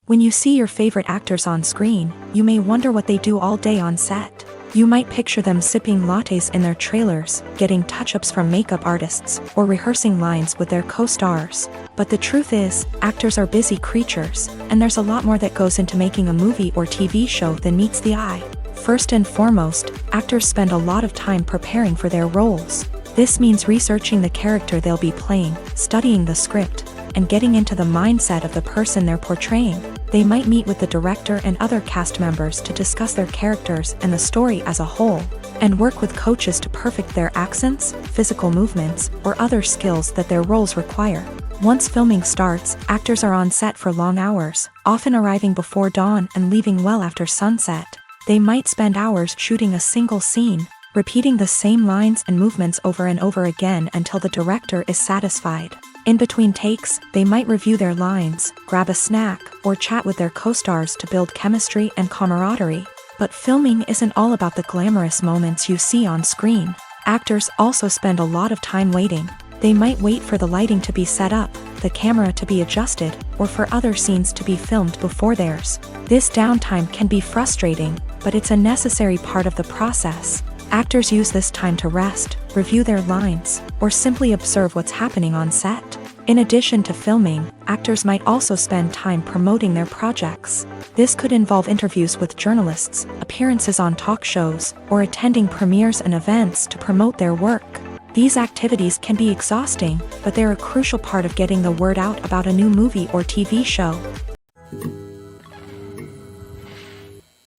[SPEAKER 1] When you see your favorite actors on screen, you may wonder what they do all day on set. You might picture them sipping lattes in their trailers, getting touch-ups from makeup artists, or rehearsing lines with their co-stars. But the truth is, actors are busy creatures, and there's a lot more that goes into making a movie or TV show than meets the eye. First and foremost, actors spend a lot of time preparing for their roles. This means researching the character they'll be playing, studying the script, and getting into the mindset of the person they're portraying. They might meet with the director and other cast members to discuss their characters and the story as a whole, and work with coaches to perfect their accents, physical movements, or other skills that their roles require. Once filming starts, actors are on set for long hours, often arriving before dawn and leaving well after sunset. They might spend hours shooting a single scene, repeating the same lines and movements over and over again until the director is satisfied. In between takes, they might review their lines, grab a snack, or chat with their co-stars to build chemistry and camaraderie. But filming isn't all about the glamorous moments you see on screen. Actors also spend a lot of time waiting. They might wait for the lighting to be set up, the camera to be adjusted, or for other scenes to be filmed before theirs. This downtime can be frustrating, but it's a necessary part of the process. Actors use this time to rest, review their lines, or simply observe what's happening on set. In addition to filming, actors might also spend time promoting their projects. This could involve interviews with journalists, appearances on talk shows, or attending premieres and events to promote their work. These activities can be exhausting, but they're a crucial part of getting the word out about a new movie or TV show.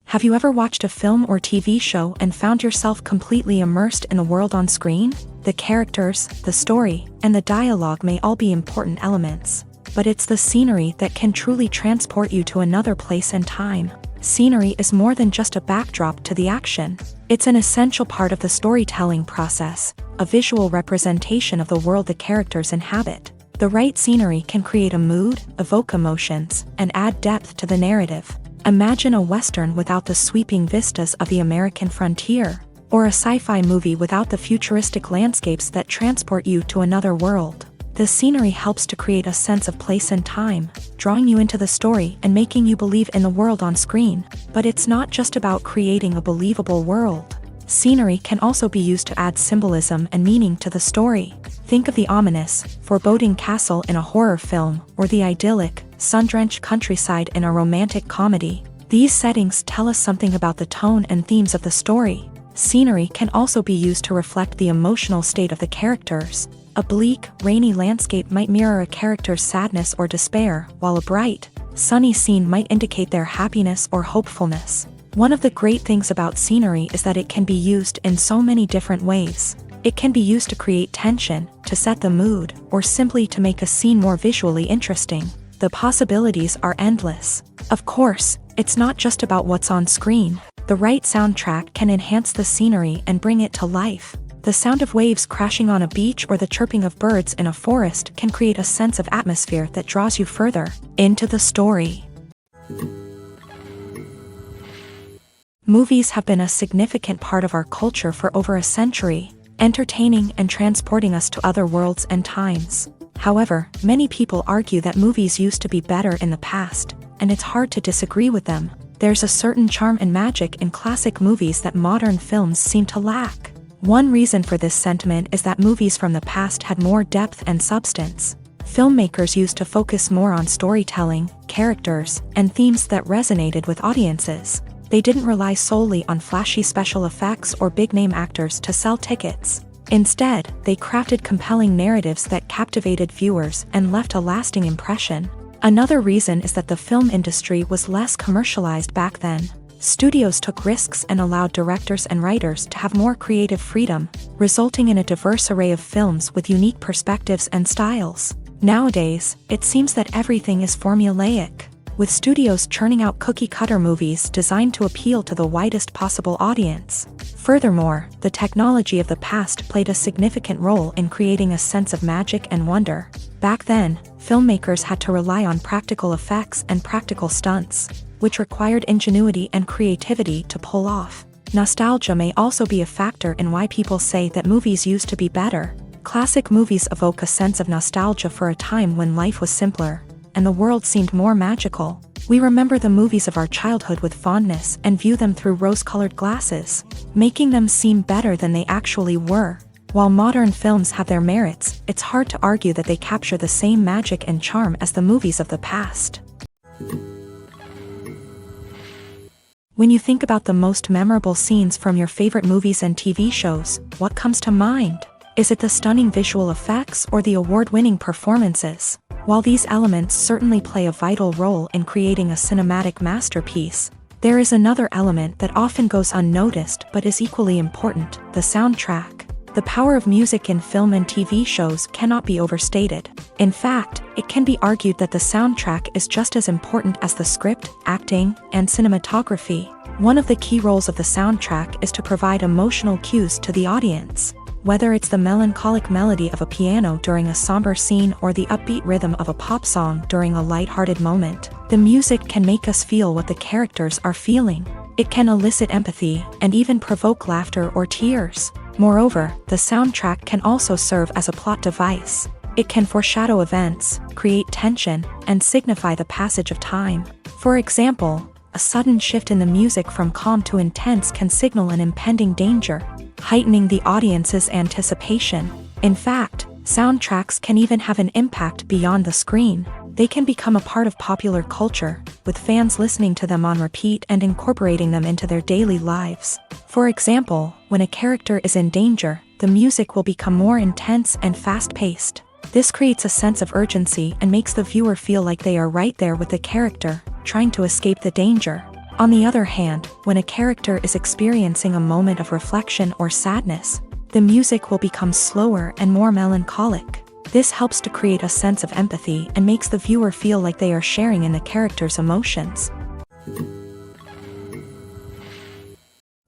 [SPEAKER 1] Have you ever watched a film or TV show and found yourself completely immersed in the world on screen? The characters, the story, and the dialogue may all be important elements, but it's the scenery that can truly transport you to another place and time. Scenery is more than just a backdrop to the action. It's an essential part of the storytelling process, a visual representation of the world the characters inhabit. The right scenery can create a mood, evoke emotions, and add depth to the narrative. Imagine a Western without the sweeping vistas of the American frontier, or a sci-fi movie without the futuristic landscapes that transport you to another world. The scenery helps to create a sense of place and time, drawing you into the story and making you believe in the world on screen. But it's not just about creating a believable world. Scenery can also be used to add symbolism and meaning to the story. Think of the ominous, foreboding castle in a horror film, or the idyllic, sun-drenched countryside in a romantic comedy. These settings tell us something about the tone and themes of the story. Scenery can also be used to reflect the emotional state of the characters. A bleak, rainy landscape might mirror a character's sadness or despair, while a bright, sunny scene might indicate their happiness or hopefulness. One of the great things about scenery is that it can be used in so many different ways. It can be used to create tension, to set the mood, or simply to make a scene more visually interesting. The possibilities are endless. Of course, it's not just about what's on screen. The right soundtrack can enhance the scenery and bring it to life. The sound of waves crashing on a beach or the chirping of birds in a forest can create a sense of atmosphere that draws you further into the story. Movies have been a significant part of our culture for over a century, entertaining and transporting us to other worlds and times. However, many people argue that movies used to be better in the past, and it's hard to disagree with them. There's a certain charm and magic in classic movies that modern films seem to lack. One reason for this sentiment is that movies from the past had more depth and substance. Filmmakers used to focus more on storytelling, characters, and themes that resonated with audiences. They didn't rely solely on flashy special effects or big-name actors to sell tickets. Instead, they crafted compelling narratives that captivated viewers and left a lasting impression. Another reason is that the film industry was less commercialized back then. Studios took risks and allowed directors and writers to have more creative freedom, resulting in a diverse array of films with unique perspectives and styles. Nowadays, it seems that everything is formulaic, with studios churning out cookie-cutter movies designed to appeal to the widest possible audience. Furthermore, the technology of the past played a significant role in creating a sense of magic and wonder. Back then, filmmakers had to rely on practical effects and practical stunts, which required ingenuity and creativity to pull off. Nostalgia may also be a factor in why people say that movies used to be better. Classic movies evoke a sense of nostalgia for a time when life was simpler, and the world seemed more magical. We remember the movies of our childhood with fondness and view them through rose-colored glasses, making them seem better than they actually were. While modern films have their merits, it's hard to argue that they capture the same magic and charm as the movies of the past. When you think about the most memorable scenes from your favorite movies and TV shows, what comes to mind? Is it the stunning visual effects or the award-winning performances? While these elements certainly play a vital role in creating a cinematic masterpiece, there is another element that often goes unnoticed but is equally important: the soundtrack. The power of music in film and TV shows cannot be overstated. In fact, it can be argued that the soundtrack is just as important as the script, acting, and cinematography. One of the key roles of the soundtrack is to provide emotional cues to the audience. Whether it's the melancholic melody of a piano during a somber scene or the upbeat rhythm of a pop song during a light-hearted moment, the music can make us feel what the characters are feeling. It can elicit empathy and even provoke laughter or tears. Moreover, the soundtrack can also serve as a plot device. It can foreshadow events, create tension, and signify the passage of time. For example, a sudden shift in the music from calm to intense can signal an impending danger, heightening the audience's anticipation. In fact, Soundtracks can even have an impact beyond the screen. They can become a part of popular culture, with fans listening to them on repeat and incorporating them into their daily lives. For example, when a character is in danger, the music will become more intense and fast-paced. This creates a sense of urgency and makes the viewer feel like they are right there with the character, trying to escape the danger. On the other hand, when a character is experiencing a moment of reflection or sadness, the music will become slower and more melancholic. This helps to create a sense of empathy and makes the viewer feel like they are sharing in the character's emotions.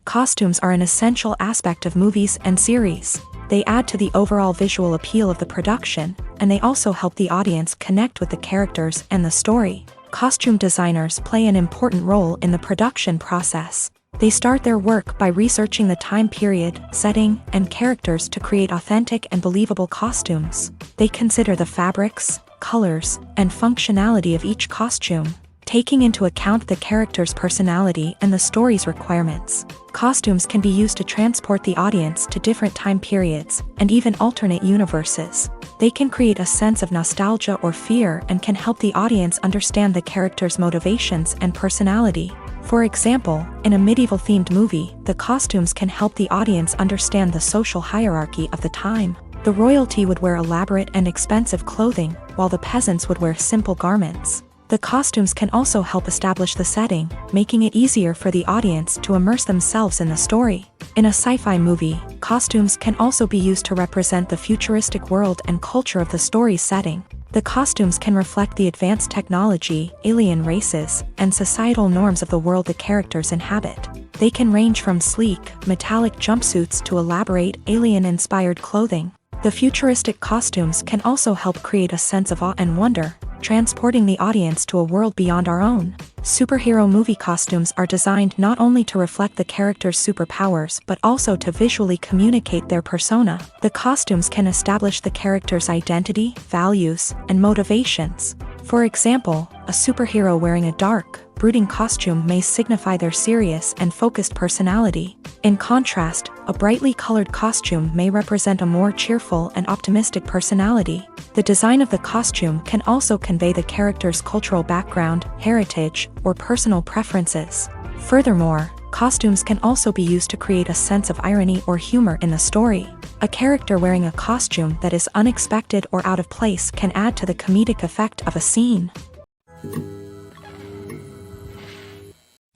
[SPEAKER 1] Costumes are an essential aspect of movies and series. They add to the overall visual appeal of the production, and they also help the audience connect with the characters and the story. Costume designers play an important role in the production process. They start their work by researching the time period, setting, and characters to create authentic and believable costumes. They consider the fabrics, colors, and functionality of each costume, taking into account the character's personality and the story's requirements. Costumes can be used to transport the audience to different time periods and even alternate universes. They can create a sense of nostalgia or fear and can help the audience understand the character's motivations and personality. For example, in a medieval-themed movie, the costumes can help the audience understand the social hierarchy of the time. The royalty would wear elaborate and expensive clothing, while the peasants would wear simple garments. The costumes can also help establish the setting, making it easier for the audience to immerse themselves in the story. In a sci-fi movie, costumes can also be used to represent the futuristic world and culture of the story's setting. The costumes can reflect the advanced technology, alien races, and societal norms of the world the characters inhabit. They can range from sleek, metallic jumpsuits to elaborate, alien-inspired clothing. The futuristic costumes can also help create a sense of awe and wonder, transporting the audience to a world beyond our own. Superhero movie costumes are designed not only to reflect the character's superpowers but also to visually communicate their persona. The costumes can establish the character's identity, values, and motivations. For example, a superhero wearing a dark, brooding costume may signify their serious and focused personality. In contrast, a brightly colored costume may represent a more cheerful and optimistic personality. The design of the costume can also convey the character's cultural background, heritage, or personal preferences. Furthermore, costumes can also be used to create a sense of irony or humor in the story. A character wearing a costume that is unexpected or out of place can add to the comedic effect of a scene.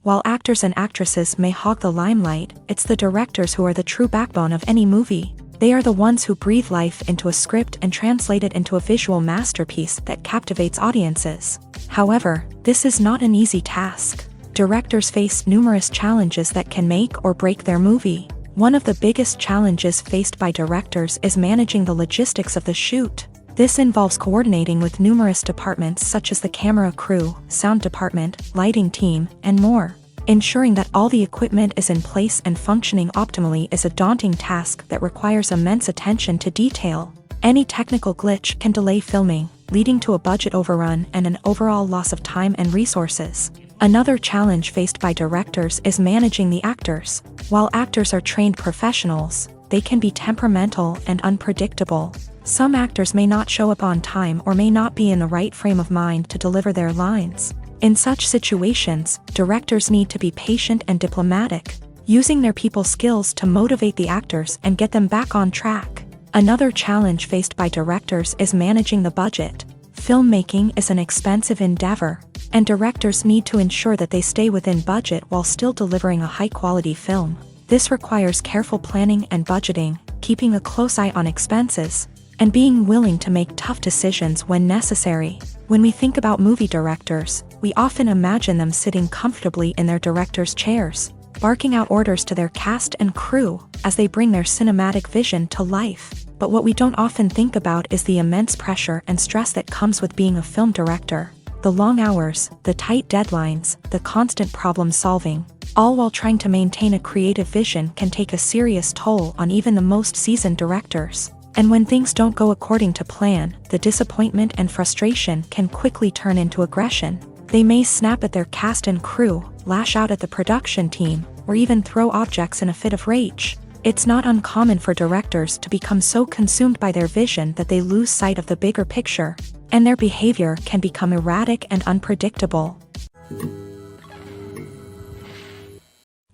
[SPEAKER 1] While actors and actresses may hog the limelight, it's the directors who are the true backbone of any movie. They are the ones who breathe life into a script and translate it into a visual masterpiece that captivates audiences. However, this is not an easy task. Directors face numerous challenges that can make or break their movie. One of the biggest challenges faced by directors is managing the logistics of the shoot. This involves coordinating with numerous departments such as the camera crew, sound department, lighting team, and more. Ensuring that all the equipment is in place and functioning optimally is a daunting task that requires immense attention to detail. Any technical glitch can delay filming, leading to a budget overrun and an overall loss of time and resources. Another challenge faced by directors is managing the actors. While actors are trained professionals, they can be temperamental and unpredictable. Some actors may not show up on time or may not be in the right frame of mind to deliver their lines. In such situations, directors need to be patient and diplomatic, using their people skills to motivate the actors and get them back on track. Another challenge faced by directors is managing the budget. Filmmaking is an expensive endeavor, and directors need to ensure that they stay within budget while still delivering a high-quality film. This requires careful planning and budgeting, keeping a close eye on expenses, and being willing to make tough decisions when necessary. When we think about movie directors, we often imagine them sitting comfortably in their director's chairs, barking out orders to their cast and crew as they bring their cinematic vision to life. But what we don't often think about is the immense pressure and stress that comes with being a film director. The long hours, the tight deadlines, the constant problem solving, all while trying to maintain a creative vision can take a serious toll on even the most seasoned directors. And when things don't go according to plan, the disappointment and frustration can quickly turn into aggression. They may snap at their cast and crew, lash out at the production team, or even throw objects in a fit of rage. It's not uncommon for directors to become so consumed by their vision that they lose sight of the bigger picture, and their behavior can become erratic and unpredictable.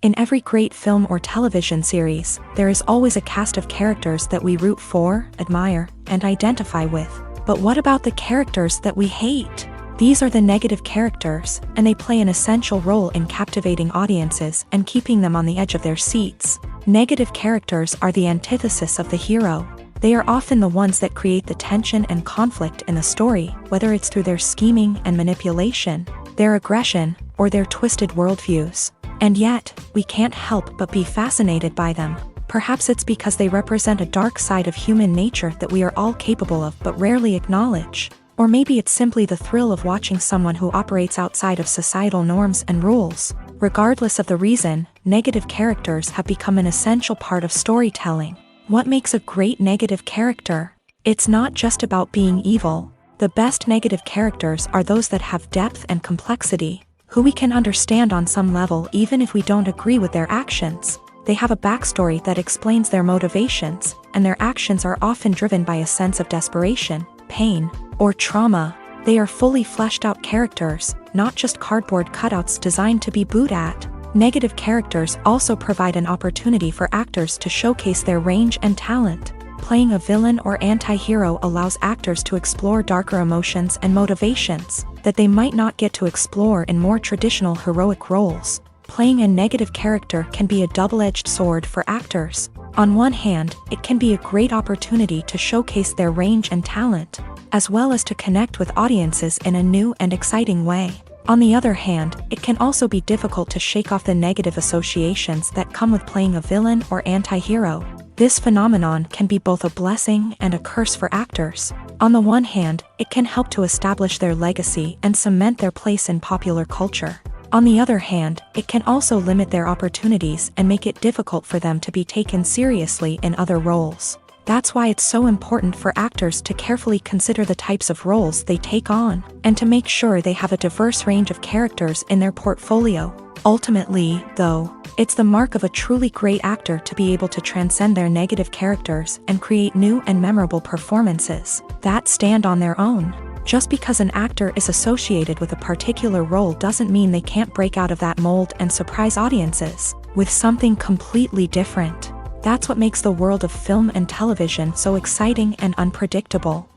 [SPEAKER 1] In every great film or television series, there is always a cast of characters that we root for, admire, and identify with. But what about the characters that we hate? These are the negative characters, and they play an essential role in captivating audiences and keeping them on the edge of their seats. Negative characters are the antithesis of the hero. They are often the ones that create the tension and conflict in the story, whether it's through their scheming and manipulation, their aggression, or their twisted worldviews. And yet, we can't help but be fascinated by them. Perhaps it's because they represent a dark side of human nature that we are all capable of but rarely acknowledge. Or maybe it's simply the thrill of watching someone who operates outside of societal norms and rules. Regardless of the reason, negative characters have become an essential part of storytelling. What makes a great negative character? It's not just about being evil. The best negative characters are those that have depth and complexity, who we can understand on some level even if we don't agree with their actions. They have a backstory that explains their motivations, and their actions are often driven by a sense of desperation, pain, or trauma. They are fully fleshed out characters, not just cardboard cutouts designed to be booed at. Negative characters also provide an opportunity for actors to showcase their range and talent. Playing a villain or anti-hero allows actors to explore darker emotions and motivations that they might not get to explore in more traditional heroic roles. Playing a negative character can be a double-edged sword for actors. On one hand, it can be a great opportunity to showcase their range and talent, as well as to connect with audiences in a new and exciting way. On the other hand, it can also be difficult to shake off the negative associations that come with playing a villain or anti-hero. This phenomenon can be both a blessing and a curse for actors. On the one hand, it can help to establish their legacy and cement their place in popular culture. On the other hand, it can also limit their opportunities and make it difficult for them to be taken seriously in other roles. That's why it's so important for actors to carefully consider the types of roles they take on, and to make sure they have a diverse range of characters in their portfolio. Ultimately, though, it's the mark of a truly great actor to be able to transcend their negative characters and create new and memorable performances that stand on their own. Just because an actor is associated with a particular role doesn't mean they can't break out of that mold and surprise audiences with something completely different. That's what makes the world of film and television so exciting and unpredictable.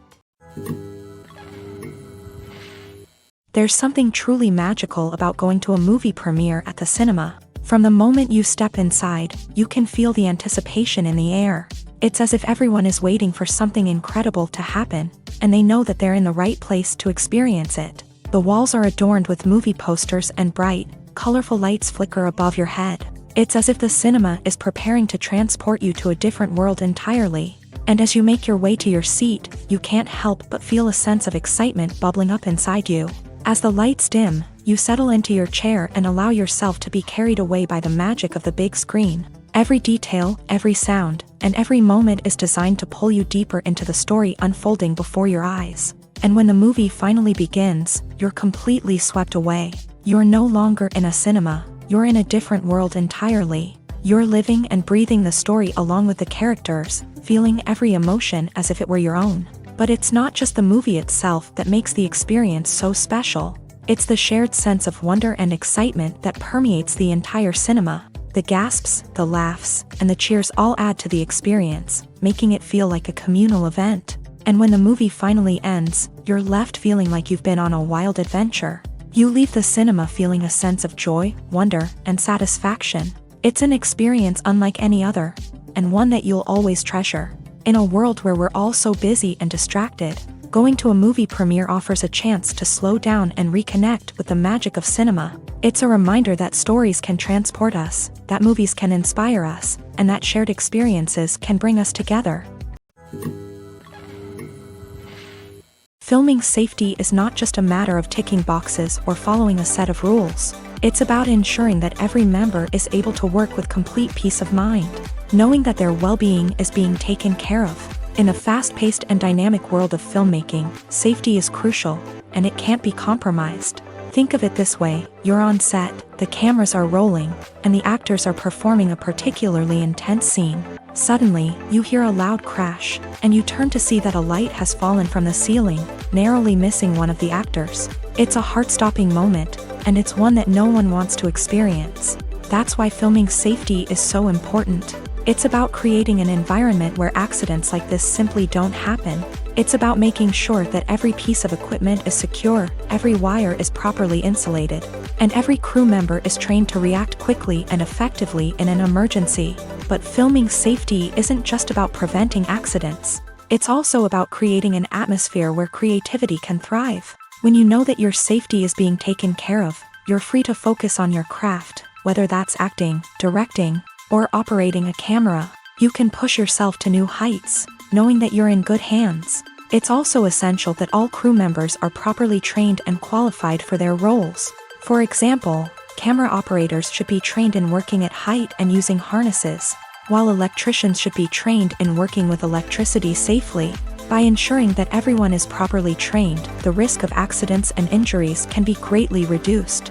[SPEAKER 1] There's something truly magical about going to a movie premiere at the cinema. From the moment you step inside, you can feel the anticipation in the air. It's as if everyone is waiting for something incredible to happen, and they know that they're in the right place to experience it. The walls are adorned with movie posters and bright, colorful lights flicker above your head. It's as if the cinema is preparing to transport you to a different world entirely. And as you make your way to your seat, you can't help but feel a sense of excitement bubbling up inside you. As the lights dim, you settle into your chair and allow yourself to be carried away by the magic of the big screen. Every detail, every sound, and every moment is designed to pull you deeper into the story unfolding before your eyes. And when the movie finally begins, you're completely swept away. You're no longer in a cinema, you're in a different world entirely. You're living and breathing the story along with the characters, feeling every emotion as if it were your own. But it's not just the movie itself that makes the experience so special. It's the shared sense of wonder and excitement that permeates the entire cinema. The gasps, the laughs, and the cheers all add to the experience, making it feel like a communal event. And when the movie finally ends, you're left feeling like you've been on a wild adventure. You leave the cinema feeling a sense of joy, wonder, and satisfaction. It's an experience unlike any other, and one that you'll always treasure. In a world where we're all so busy and distracted, going to a movie premiere offers a chance to slow down and reconnect with the magic of cinema. It's a reminder that stories can transport us, that movies can inspire us, and that shared experiences can bring us together. Filming safety is not just a matter of ticking boxes or following a set of rules. It's about ensuring that every member is able to work with complete peace of mind, knowing that their well-being is being taken care of. In a fast-paced and dynamic world of filmmaking, safety is crucial, and it can't be compromised. Think of it this way, you're on set, the cameras are rolling, and the actors are performing a particularly intense scene. Suddenly, you hear a loud crash, and you turn to see that a light has fallen from the ceiling, narrowly missing one of the actors. It's a heart-stopping moment, and it's one that no one wants to experience. That's why filming safety is so important. It's about creating an environment where accidents like this simply don't happen. It's about making sure that every piece of equipment is secure, every wire is properly insulated, and every crew member is trained to react quickly and effectively in an emergency. But filming safety isn't just about preventing accidents. It's also about creating an atmosphere where creativity can thrive. When you know that your safety is being taken care of, you're free to focus on your craft, whether that's acting, directing, or operating a camera. You can push yourself to new heights, knowing that you're in good hands. It's also essential that all crew members are properly trained and qualified for their roles. For example, camera operators should be trained in working at height and using harnesses, while electricians should be trained in working with electricity safely. By ensuring that everyone is properly trained, the risk of accidents and injuries can be greatly reduced.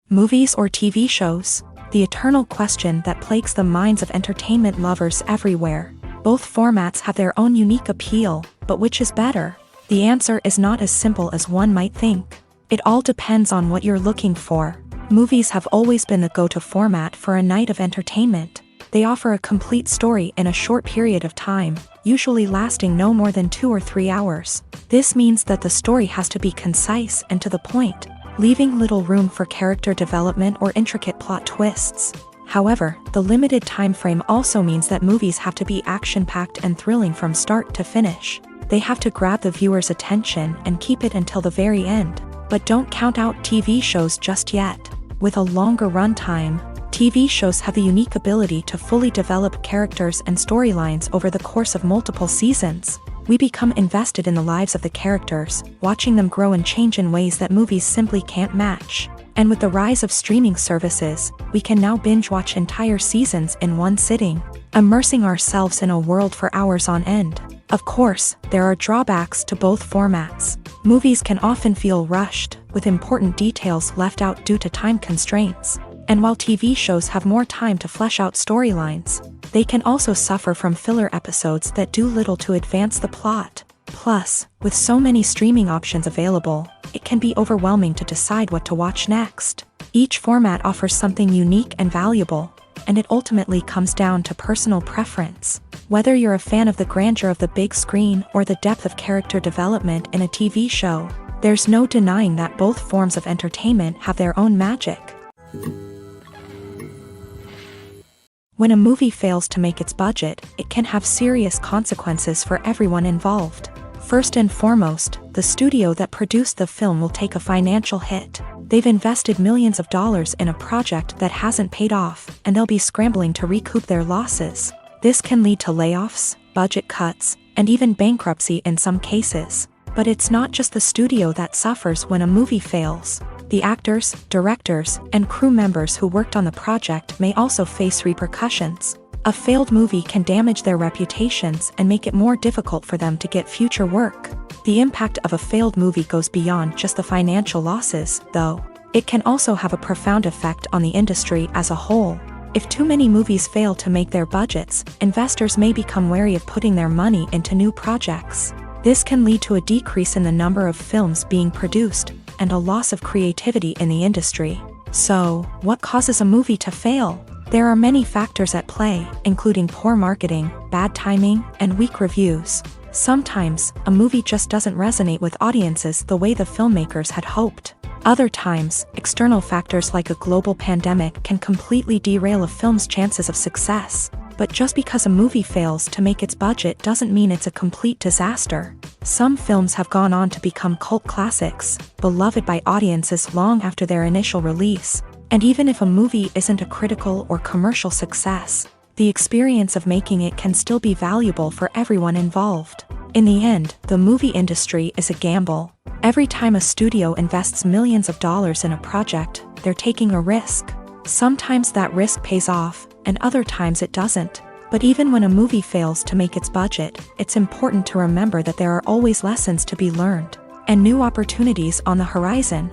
[SPEAKER 1] Movies or TV shows? The eternal question that plagues the minds of entertainment lovers everywhere. Both formats have their own unique appeal, but which is better? The answer is not as simple as one might think. It all depends on what you're looking for. Movies have always been the go-to format for a night of entertainment. They offer a complete story in a short period of time, usually lasting no more than 2 or 3 hours. This means that the story has to be concise and to the point, leaving little room for character development or intricate plot twists. However, the limited time frame also means that movies have to be action-packed and thrilling from start to finish. They have to grab the viewer's attention and keep it until the very end. But don't count out TV shows just yet. With a longer runtime, TV shows have the unique ability to fully develop characters and storylines over the course of multiple seasons. We become invested in the lives of the characters, watching them grow and change in ways that movies simply can't match. And with the rise of streaming services, we can now binge-watch entire seasons in one sitting, immersing ourselves in a world for hours on end. Of course, there are drawbacks to both formats. Movies can often feel rushed, with important details left out due to time constraints. And while TV shows have more time to flesh out storylines, they can also suffer from filler episodes that do little to advance the plot. Plus, with so many streaming options available, it can be overwhelming to decide what to watch next. Each format offers something unique and valuable, and it ultimately comes down to personal preference. Whether you're a fan of the grandeur of the big screen or the depth of character development in a TV show, there's no denying that both forms of entertainment have their own magic. When a movie fails to make its budget, it can have serious consequences for everyone involved. First and foremost, the studio that produced the film will take a financial hit. They've invested millions of dollars in a project that hasn't paid off, and they'll be scrambling to recoup their losses. This can lead to layoffs, budget cuts, and even bankruptcy in some cases. But it's not just the studio that suffers when a movie fails. The actors, directors, and crew members who worked on the project may also face repercussions. A failed movie can damage their reputations and make it more difficult for them to get future work. The impact of a failed movie goes beyond just the financial losses, though. It can also have a profound effect on the industry as a whole. If too many movies fail to make their budgets, investors may become wary of putting their money into new projects. This can lead to a decrease in the number of films being produced, and a loss of creativity in the industry. So, what causes a movie to fail? There are many factors at play, including poor marketing, bad timing, and weak reviews. Sometimes, a movie just doesn't resonate with audiences the way the filmmakers had hoped. Other times, external factors like a global pandemic can completely derail a film's chances of success. But just because a movie fails to make its budget doesn't mean it's a complete disaster. Some films have gone on to become cult classics, beloved by audiences long after their initial release. And even if a movie isn't a critical or commercial success, the experience of making it can still be valuable for everyone involved. In the end, the movie industry is a gamble. Every time a studio invests millions of dollars in a project, they're taking a risk. Sometimes that risk pays off, and other times it doesn't. But even when a movie fails to make its budget, it's important to remember that there are always lessons to be learned. and new opportunities on the horizon.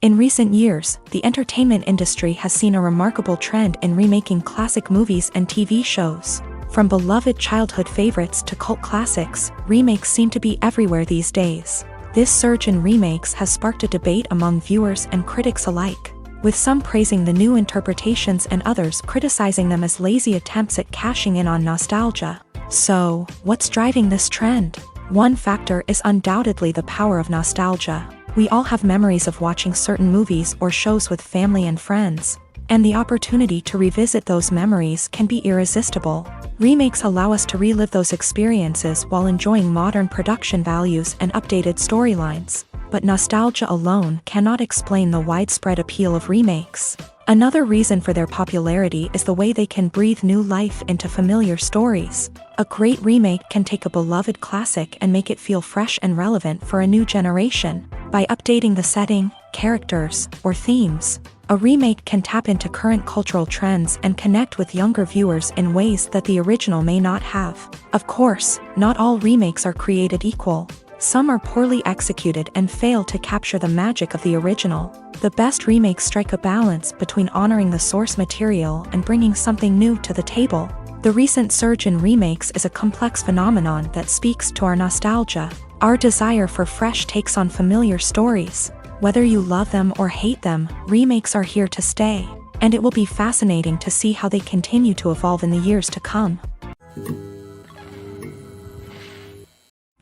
[SPEAKER 1] In recent years, the entertainment industry has seen a remarkable trend in remaking classic movies and TV shows. From beloved childhood favorites to cult classics, remakes seem to be everywhere these days. This surge in remakes has sparked a debate among viewers and critics alike, with some praising the new interpretations and others criticizing them as lazy attempts at cashing in on nostalgia. So, what's driving this trend? One factor is undoubtedly the power of nostalgia. We all have memories of watching certain movies or shows with family and friends, and the opportunity to revisit those memories can be irresistible. Remakes allow us to relive those experiences while enjoying modern production values and updated storylines. But nostalgia alone cannot explain the widespread appeal of remakes. Another reason for their popularity is the way they can breathe new life into familiar stories. A great remake can take a beloved classic and make it feel fresh and relevant for a new generation. By updating the setting, characters, or themes, a remake can tap into current cultural trends and connect with younger viewers in ways that the original may not have. Of course, not all remakes are created equal. Some are poorly executed and fail to capture the magic of the original. The best remakes strike a balance between honoring the source material and bringing something new to the table. The recent surge in remakes is a complex phenomenon that speaks to our nostalgia, our desire for fresh takes on familiar stories. Whether you love them or hate them, remakes are here to stay, and it will be fascinating to see how they continue to evolve in the years to come.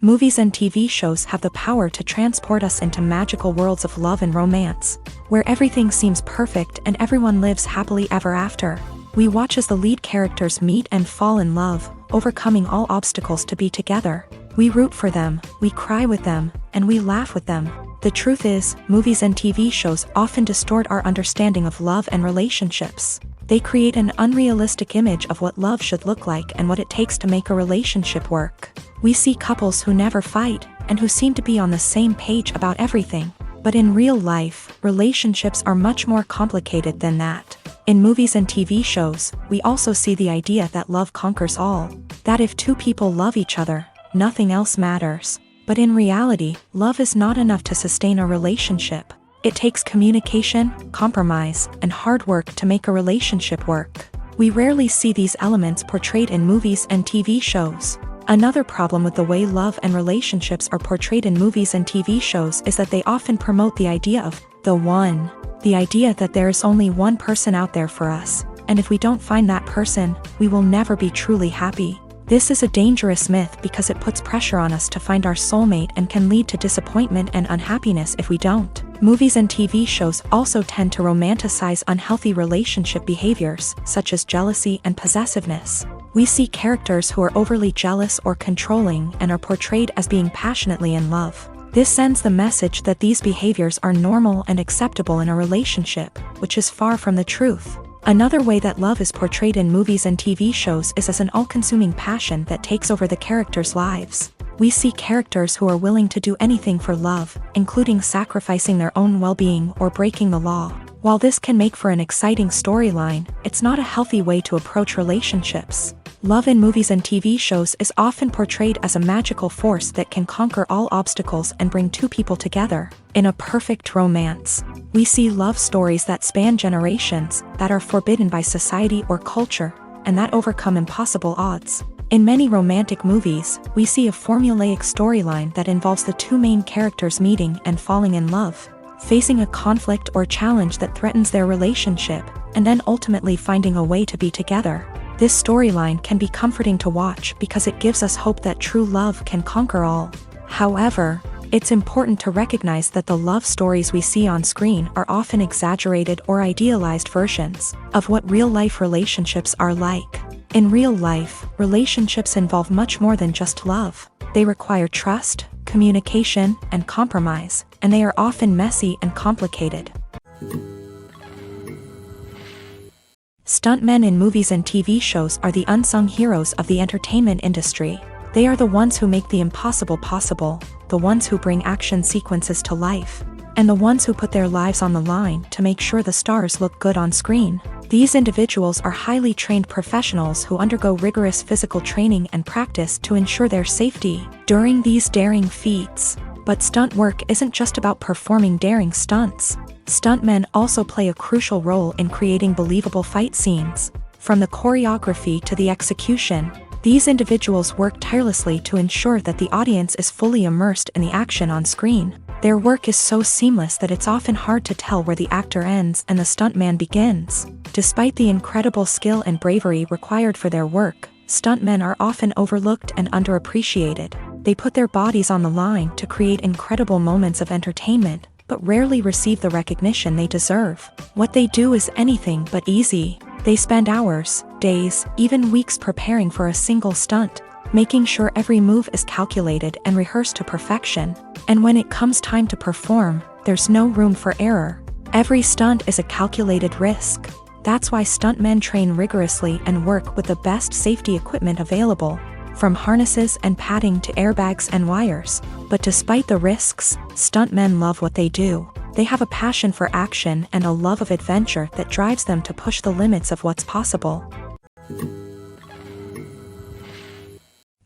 [SPEAKER 1] Movies and TV shows have the power to transport us into magical worlds of love and romance, where everything seems perfect and everyone lives happily ever after. We watch as the lead characters meet and fall in love, overcoming all obstacles to be together. We root for them, we cry with them, and we laugh with them. The truth is, movies and TV shows often distort our understanding of love and relationships. They create an unrealistic image of what love should look like and what it takes to make a relationship work. We see couples who never fight, and who seem to be on the same page about everything. But in real life, relationships are much more complicated than that. In movies and TV shows, we also see the idea that love conquers all. That if two people love each other, nothing else matters. But in reality, love is not enough to sustain a relationship. It takes communication, compromise, and hard work to make a relationship work. We rarely see these elements portrayed in movies and TV shows. Another problem with the way love and relationships are portrayed in movies and TV shows is that they often promote the idea of the one. The idea that there is only one person out there for us, and if we don't find that person, we will never be truly happy. This is a dangerous myth because it puts pressure on us to find our soulmate and can lead to disappointment and unhappiness if we don't. Movies and TV shows also tend to romanticize unhealthy relationship behaviors, such as jealousy and possessiveness. We see characters who are overly jealous or controlling and are portrayed as being passionately in love. This sends the message that these behaviors are normal and acceptable in a relationship, which is far from the truth. Another way that love is portrayed in movies and TV shows is as an all-consuming passion that takes over the characters' lives. We see characters who are willing to do anything for love, including sacrificing their own well-being or breaking the law. While this can make for an exciting storyline, it's not a healthy way to approach relationships. Love in movies and TV shows is often portrayed as a magical force that can conquer all obstacles and bring two people together. In a perfect romance, we see love stories that span generations, that are forbidden by society or culture, and that overcome impossible odds. In many romantic movies, we see a formulaic storyline that involves the two main characters meeting and falling in love, facing a conflict or challenge that threatens their relationship, and then ultimately finding a way to be together. This storyline can be comforting to watch because it gives us hope that true love can conquer all. However, it's important to recognize that the love stories we see on screen are often exaggerated or idealized versions of what real-life relationships are like. In real life, relationships involve much more than just love. They require trust, communication, and compromise, and they are often messy and complicated. Stuntmen in movies and TV shows are the unsung heroes of the entertainment industry. They are the ones who make the impossible possible, the ones who bring action sequences to life, and the ones who put their lives on the line to make sure the stars look good on screen. These individuals are highly trained professionals who undergo rigorous physical training and practice to ensure their safety during these daring feats. But stunt work isn't just about performing daring stunts. Stuntmen also play a crucial role in creating believable fight scenes. From the choreography to the execution, these individuals work tirelessly to ensure that the audience is fully immersed in the action on screen. Their work is so seamless that it's often hard to tell where the actor ends and the stuntman begins. Despite the incredible skill and bravery required for their work, stuntmen are often overlooked and underappreciated. They put their bodies on the line to create incredible moments of entertainment, but rarely receive the recognition they deserve. What they do is anything but easy. They spend hours, days, even weeks preparing for a single stunt, making sure every move is calculated and rehearsed to perfection. And when it comes time to perform, there's no room for error. Every stunt is a calculated risk. That's why stuntmen train rigorously and work with the best safety equipment available, from harnesses and padding to airbags and wires. But despite the risks, stuntmen love what they do. They have a passion for action and a love of adventure that drives them to push the limits of what's possible.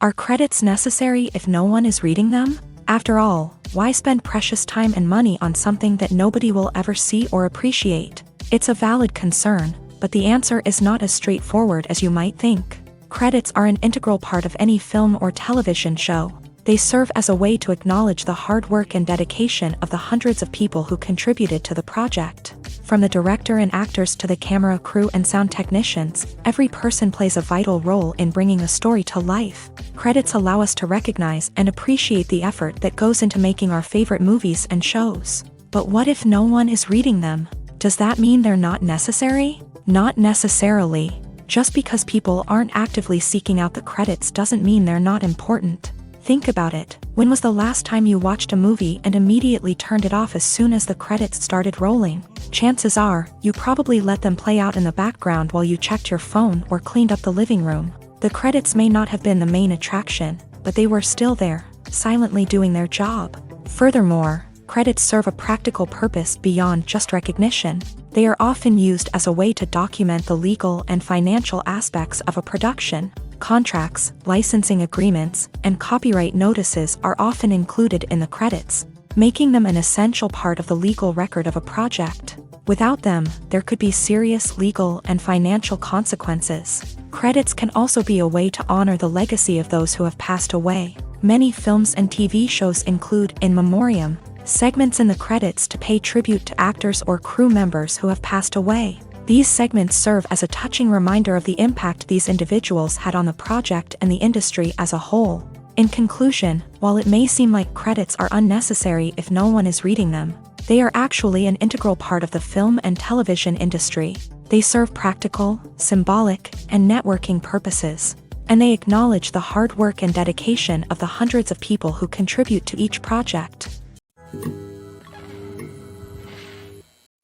[SPEAKER 1] Are credits necessary if no one is reading them? After all, why spend precious time and money on something that nobody will ever see or appreciate? It's a valid concern, but the answer is not as straightforward as you might think. Credits are an integral part of any film or television show. They serve as a way to acknowledge the hard work and dedication of the hundreds of people who contributed to the project. From the director and actors to the camera crew and sound technicians, every person plays a vital role in bringing a story to life. Credits allow us to recognize and appreciate the effort that goes into making our favorite movies and shows. But what if no one is reading them? Does that mean they're not necessary? Not necessarily. Just because people aren't actively seeking out the credits doesn't mean they're not important. Think about it. When was the last time you watched a movie and immediately turned it off as soon as the credits started rolling? Chances are, you probably let them play out in the background while you checked your phone or cleaned up the living room. The credits may not have been the main attraction, but they were still there, silently doing their job. Furthermore, credits serve a practical purpose beyond just recognition. They are often used as a way to document the legal and financial aspects of a production. Contracts, licensing agreements, and copyright notices are often included in the credits, making them an essential part of the legal record of a project. Without them, there could be serious legal and financial consequences. Credits can also be a way to honor the legacy of those who have passed away. Many films and TV shows include in memoriam segments in the credits to pay tribute to actors or crew members who have passed away. These segments serve as a touching reminder of the impact these individuals had on the project and the industry as a whole. In conclusion, while it may seem like credits are unnecessary if no one is reading them, they are actually an integral part of the film and television industry. They serve practical, symbolic, and networking purposes, and they acknowledge the hard work and dedication of the hundreds of people who contribute to each project.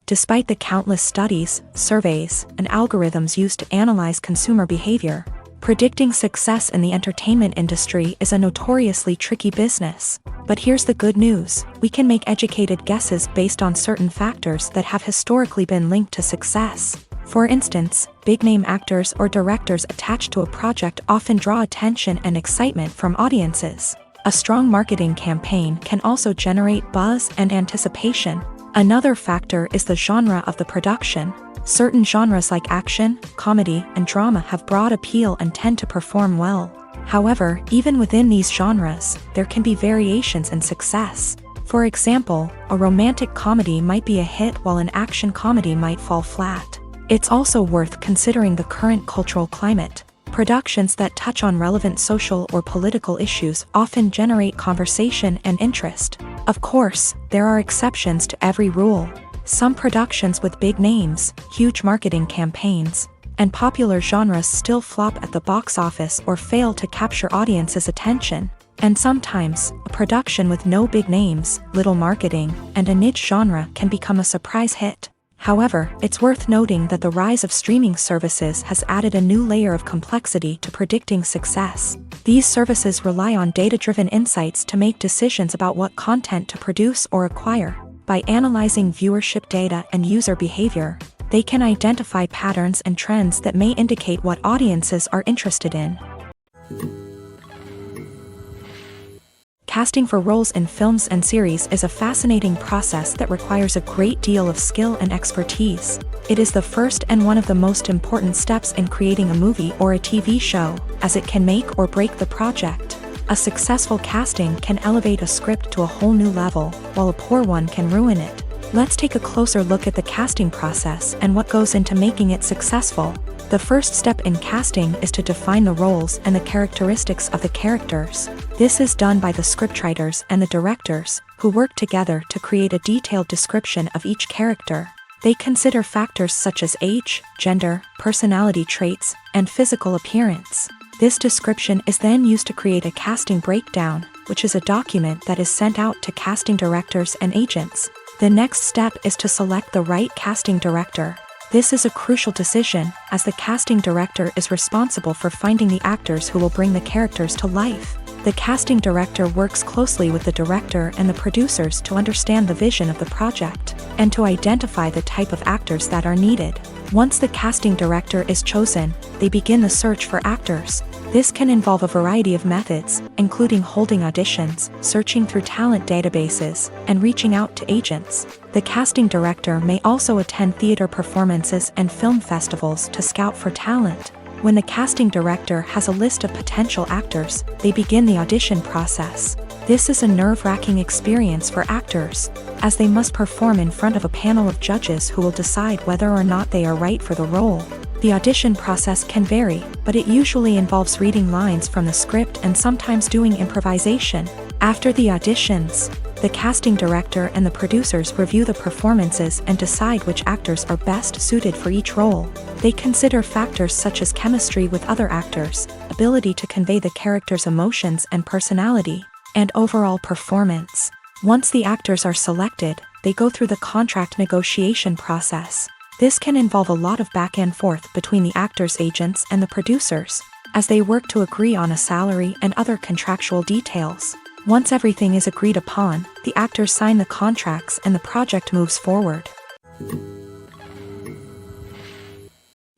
[SPEAKER 1] Despite the countless studies, surveys, and algorithms used to analyze consumer behavior, predicting success in the entertainment industry is a notoriously tricky business. But here's the good news: we can make educated guesses based on certain factors that have historically been linked to success. For instance, big-name actors or directors attached to a project often draw attention and excitement from audiences. A strong marketing campaign can also generate buzz and anticipation. Another factor is the genre of the production. Certain genres like action, comedy, and drama have broad appeal and tend to perform well. However, even within these genres, there can be variations in success. For example, a romantic comedy might be a hit while an action comedy might fall flat. It's also worth considering the current cultural climate. Productions that touch on relevant social or political issues often generate conversation and interest. Of course, there are exceptions to every rule. Some productions with big names, huge marketing campaigns, and popular genres still flop at the box office or fail to capture audiences' attention. And sometimes, a production with no big names, little marketing, and a niche genre can become a surprise hit. However, it's worth noting that the rise of streaming services has added a new layer of complexity to predicting success. These services rely on data-driven insights to make decisions about what content to produce or acquire. By analyzing viewership data and user behavior, They can identify patterns and trends that may indicate what audiences are interested in. Casting for roles in films and series is a fascinating process that requires a great deal of skill and expertise. It is the first and one of the most important steps in creating a movie or a TV show, as it can make or break the project. A successful casting can elevate a script to a whole new level, while a poor one can ruin it. Let's take a closer look at the casting process and what goes into making it successful. The first step in casting is to define the roles and the characteristics of the characters. This is done by the scriptwriters and the directors, who work together to create a detailed description of each character. They consider factors such as age, gender, personality traits, and physical appearance. This description is then used to create a casting breakdown, which is a document that is sent out to casting directors and agents. The next step is to select the right casting director. This is a crucial decision, as the casting director is responsible for finding the actors who will bring the characters to life. The casting director works closely with the director and the producers to understand the vision of the project, and to identify the type of actors that are needed. Once the casting director is chosen, they begin the search for actors. This can involve a variety of methods, including holding auditions, searching through talent databases, and reaching out to agents. The casting director may also attend theater performances and film festivals to scout for talent. When the casting director has a list of potential actors, they begin the audition process. This is a nerve-wracking experience for actors, as they must perform in front of a panel of judges who will decide whether or not they are right for the role. The audition process can vary, but it usually involves reading lines from the script and sometimes doing improvisation. After the auditions, the casting director and the producers review the performances and decide which actors are best suited for each role. They consider factors such as chemistry with other actors, ability to convey the character's emotions and personality, and overall performance. Once the actors are selected, they go through the contract negotiation process. This can involve a lot of back and forth between the actors' agents and the producers, as they work to agree on a salary and other contractual details. Once everything is agreed upon, the actors sign the contracts and the project moves forward.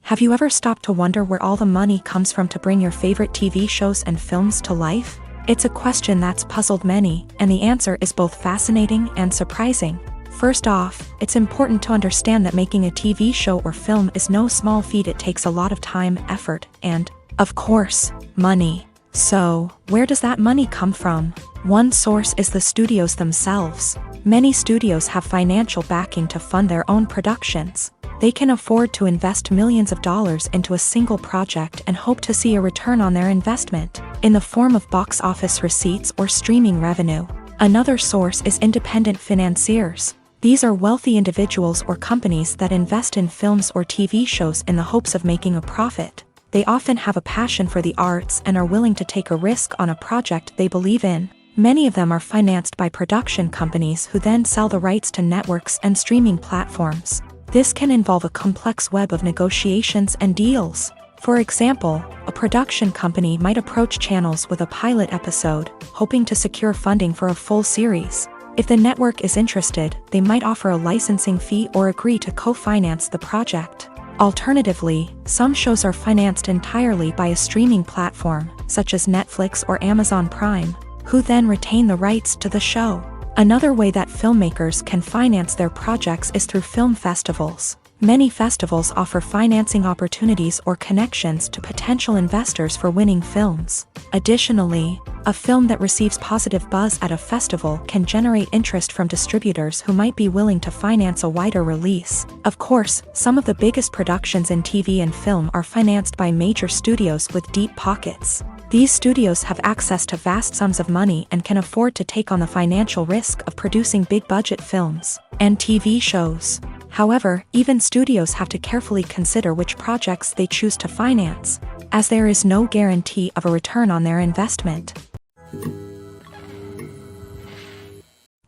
[SPEAKER 1] Have you ever stopped to wonder where all the money comes from to bring your favorite TV shows and films to life? It's a question that's puzzled many, and the answer is both fascinating and surprising. First off, it's important to understand that making a TV show or film is no small feat. It takes a lot of time, effort, and, of course, money. So, where does that money come from? One source is the studios themselves. Many studios have financial backing to fund their own productions. They can afford to invest millions of dollars into a single project and hope to see a return on their investment, in the form of box office receipts or streaming revenue. Another source is independent financiers. These are wealthy individuals or companies that invest in films or TV shows in the hopes of making a profit. They often have a passion for the arts and are willing to take a risk on a project they believe in. Many of them are financed by production companies who then sell the rights to networks and streaming platforms. This can involve a complex web of negotiations and deals. For example, a production company might approach channels with a pilot episode, hoping to secure funding for a full series. If the network is interested, they might offer a licensing fee or agree to co-finance the project. Alternatively, some shows are financed entirely by a streaming platform, such as Netflix or Amazon Prime, who then retain the rights to the show. Another way that filmmakers can finance their projects is through film festivals. Many festivals offer financing opportunities or connections to potential investors for winning films. Additionally, a film that receives positive buzz at a festival can generate interest from distributors who might be willing to finance a wider release. Of course, some of the biggest productions in TV and film are financed by major studios with deep pockets. These studios have access to vast sums of money and can afford to take on the financial risk of producing big-budget films and TV shows. However, even studios have to carefully consider which projects they choose to finance, as there is no guarantee of a return on their investment.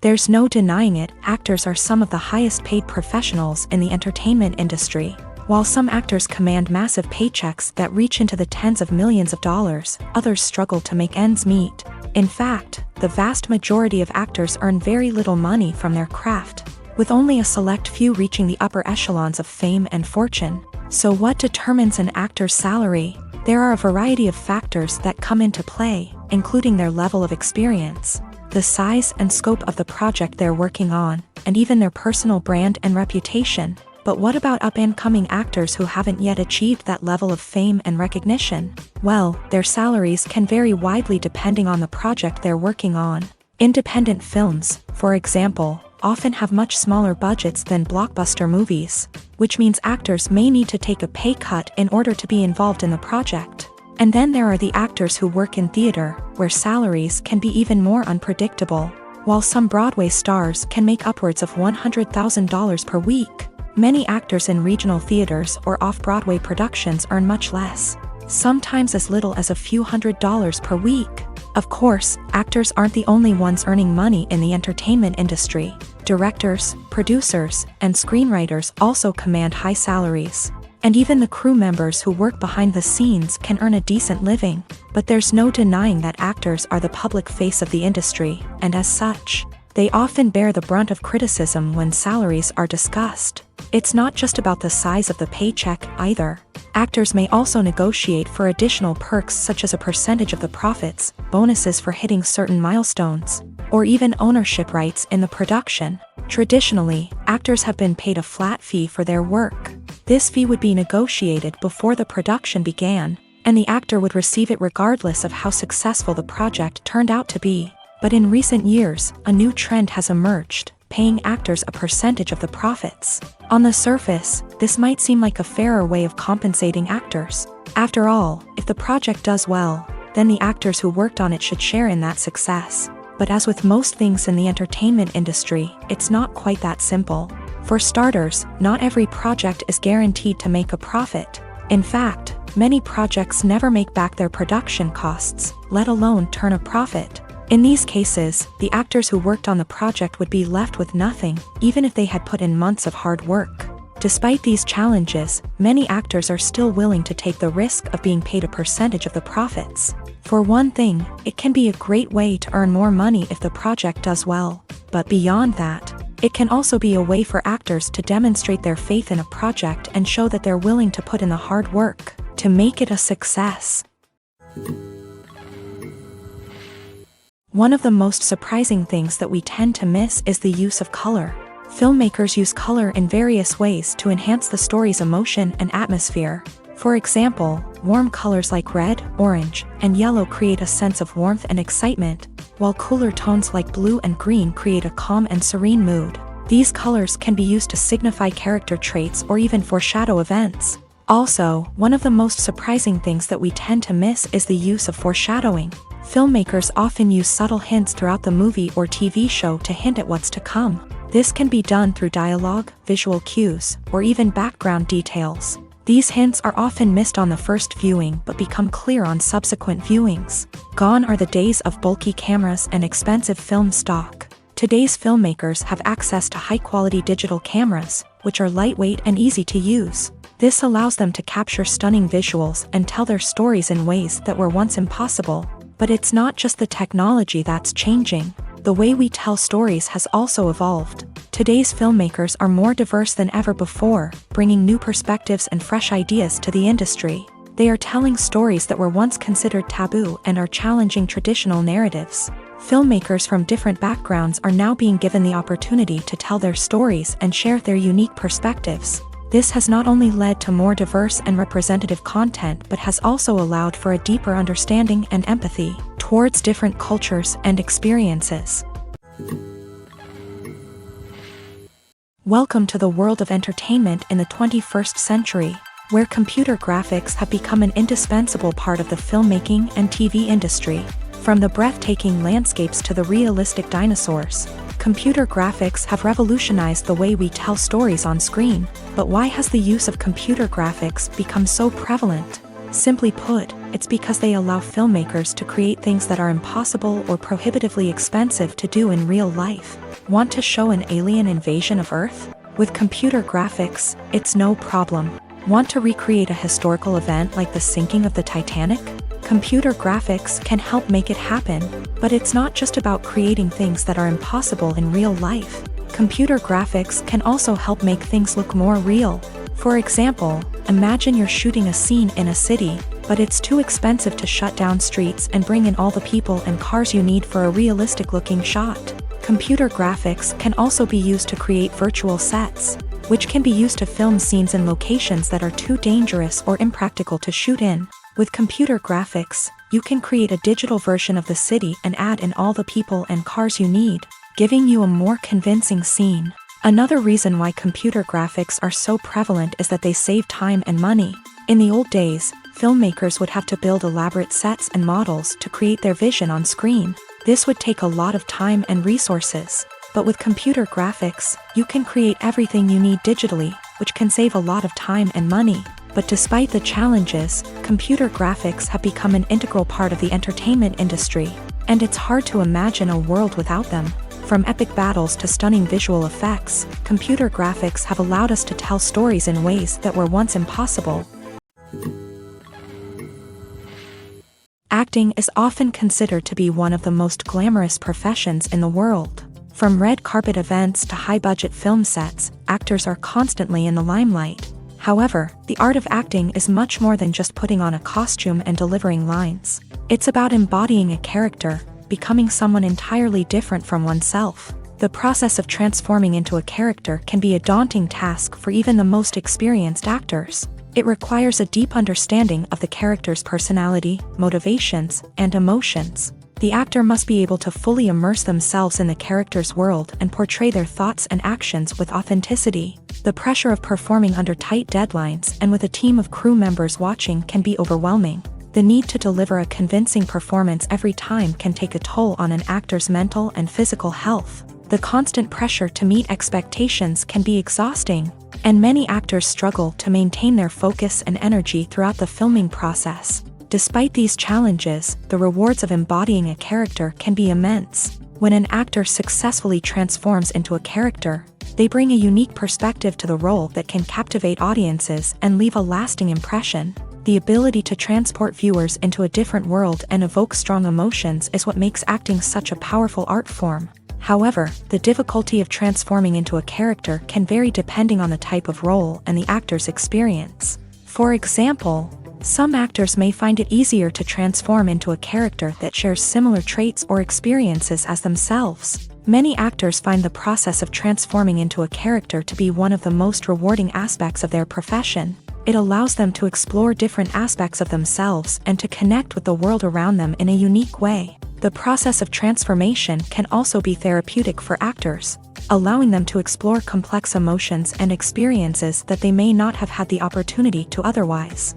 [SPEAKER 1] There's no denying it, actors are some of the highest paid professionals in the entertainment industry. While some actors command massive paychecks that reach into the tens of millions of dollars, others struggle to make ends meet. In fact, the vast majority of actors earn very little money from their craft. with only a select few reaching the upper echelons of fame and fortune. So what determines an actor's salary? There are a variety of factors that come into play, including their level of experience, the size and scope of the project they're working on, and even their personal brand and reputation. But what about up-and-coming actors who haven't yet achieved that level of fame and recognition? Well, their salaries can vary widely depending on the project they're working on. Independent films, for example, often have much smaller budgets than blockbuster movies, which means actors may need to take a pay cut in order to be involved in the project. And then there are the actors who work in theater, where salaries can be even more unpredictable. While some Broadway stars can make upwards of $100,000 per week, many actors in regional theaters or off-Broadway productions earn much less, sometimes as little as a few $100s per week. Of course, actors aren't the only ones earning money in the entertainment industry. Directors, producers, and screenwriters also command high salaries. And even the crew members who work behind the scenes can earn a decent living. But there's no denying that actors are the public face of the industry, and as such, they often bear the brunt of criticism when salaries are discussed. It's not just about the size of the paycheck either. Actors may also negotiate for additional perks such as a percentage of the profits, bonuses for hitting certain milestones, or even ownership rights in the production. Traditionally, actors have been paid a flat fee for their work. This fee would be negotiated before the production began, and the actor would receive it regardless of how successful the project turned out to be. But in recent years, a new trend has emerged, paying actors a percentage of the profits. On the surface, this might seem like a fairer way of compensating actors. After all, if the project does well, then the actors who worked on it should share in that success. But as with most things in the entertainment industry, it's not quite that simple. For starters, not every project is guaranteed to make a profit. In fact, many projects never make back their production costs, let alone turn a profit. In these cases, the actors who worked on the project would be left with nothing, even if they had put in months of hard work. Despite these challenges, many actors are still willing to take the risk of being paid a percentage of the profits. For one thing, it can be a great way to earn more money if the project does well. But beyond that, it can also be a way for actors to demonstrate their faith in a project and show that they're willing to put in the hard work to make it a success. One of the most surprising things that we tend to miss is the use of color. Filmmakers use color in various ways to enhance the story's emotion and atmosphere. For example, warm colors like red, orange, and yellow create a sense of warmth and excitement, while cooler tones like blue and green create a calm and serene mood. These colors can be used to signify character traits or even foreshadow events. Also, one of the most surprising things that we tend to miss is the use of foreshadowing. Filmmakers often use subtle hints throughout the movie or TV show to hint at what's to come. This can be done through dialogue, visual cues, or even background details. These hints are often missed on the first viewing but become clear on subsequent viewings. Gone are the days of bulky cameras and expensive film stock. Today's filmmakers have access to high-quality digital cameras, which are lightweight and easy to use. This allows them to capture stunning visuals and tell their stories in ways that were once impossible. But it's not just the technology that's changing. The way we tell stories has also evolved. Today's filmmakers are more diverse than ever before, bringing new perspectives and fresh ideas to the industry. They are telling stories that were once considered taboo and are challenging traditional narratives. Filmmakers from different backgrounds are now being given the opportunity to tell their stories and share their unique perspectives. This has not only led to more diverse and representative content but has also allowed for a deeper understanding and empathy towards different cultures and experiences. Welcome to the world of entertainment in the 21st century, where computer graphics have become an indispensable part of the filmmaking and TV industry. From the breathtaking landscapes to the realistic dinosaurs, computer graphics have revolutionized the way we tell stories on screen. But why has the use of computer graphics become so prevalent? Simply put, it's because they allow filmmakers to create things that are impossible or prohibitively expensive to do in real life. Want to show an alien invasion of Earth? With computer graphics, it's no problem. Want to recreate a historical event like the sinking of the Titanic? Computer graphics can help make it happen. But it's not just about creating things that are impossible in real life. Computer graphics can also help make things look more real. For example, imagine you're shooting a scene in a city, but it's too expensive to shut down streets and bring in all the people and cars you need for a realistic-looking shot. Computer graphics can also be used to create virtual sets, which can be used to film scenes in locations that are too dangerous or impractical to shoot in. With computer graphics, you can create a digital version of the city and add in all the people and cars you need, giving you a more convincing scene. Another reason why computer graphics are so prevalent is that they save time and money. In the old days, filmmakers would have to build elaborate sets and models to create their vision on screen. This would take a lot of time and resources. But with computer graphics, you can create everything you need digitally, which can save a lot of time and money. But despite the challenges, computer graphics have become an integral part of the entertainment industry, and it's hard to imagine a world without them. From epic battles to stunning visual effects, computer graphics have allowed us to tell stories in ways that were once impossible. Acting is often considered to be one of the most glamorous professions in the world. From red carpet events to high-budget film sets, actors are constantly in the limelight. However, the art of acting is much more than just putting on a costume and delivering lines. It's about embodying a character, becoming someone entirely different from oneself. The process of transforming into a character can be a daunting task for even the most experienced actors. It requires a deep understanding of the character's personality, motivations, and emotions. The actor must be able to fully immerse themselves in the character's world and portray their thoughts and actions with authenticity. The pressure of performing under tight deadlines and with a team of crew members watching can be overwhelming. The need to deliver a convincing performance every time can take a toll on an actor's mental and physical health. The constant pressure to meet expectations can be exhausting, and many actors struggle to maintain their focus and energy throughout the filming process. Despite these challenges, the rewards of embodying a character can be immense. When an actor successfully transforms into a character, they bring a unique perspective to the role that can captivate audiences and leave a lasting impression. The ability to transport viewers into a different world and evoke strong emotions is what makes acting such a powerful art form. However, the difficulty of transforming into a character can vary depending on the type of role and the actor's experience. For example, some actors may find it easier to transform into a character that shares similar traits or experiences as themselves. Many actors find the process of transforming into a character to be one of the most rewarding aspects of their profession. It allows them to explore different aspects of themselves and to connect with the world around them in a unique way. The process of transformation can also be therapeutic for actors, allowing them to explore complex emotions and experiences that they may not have had the opportunity to otherwise.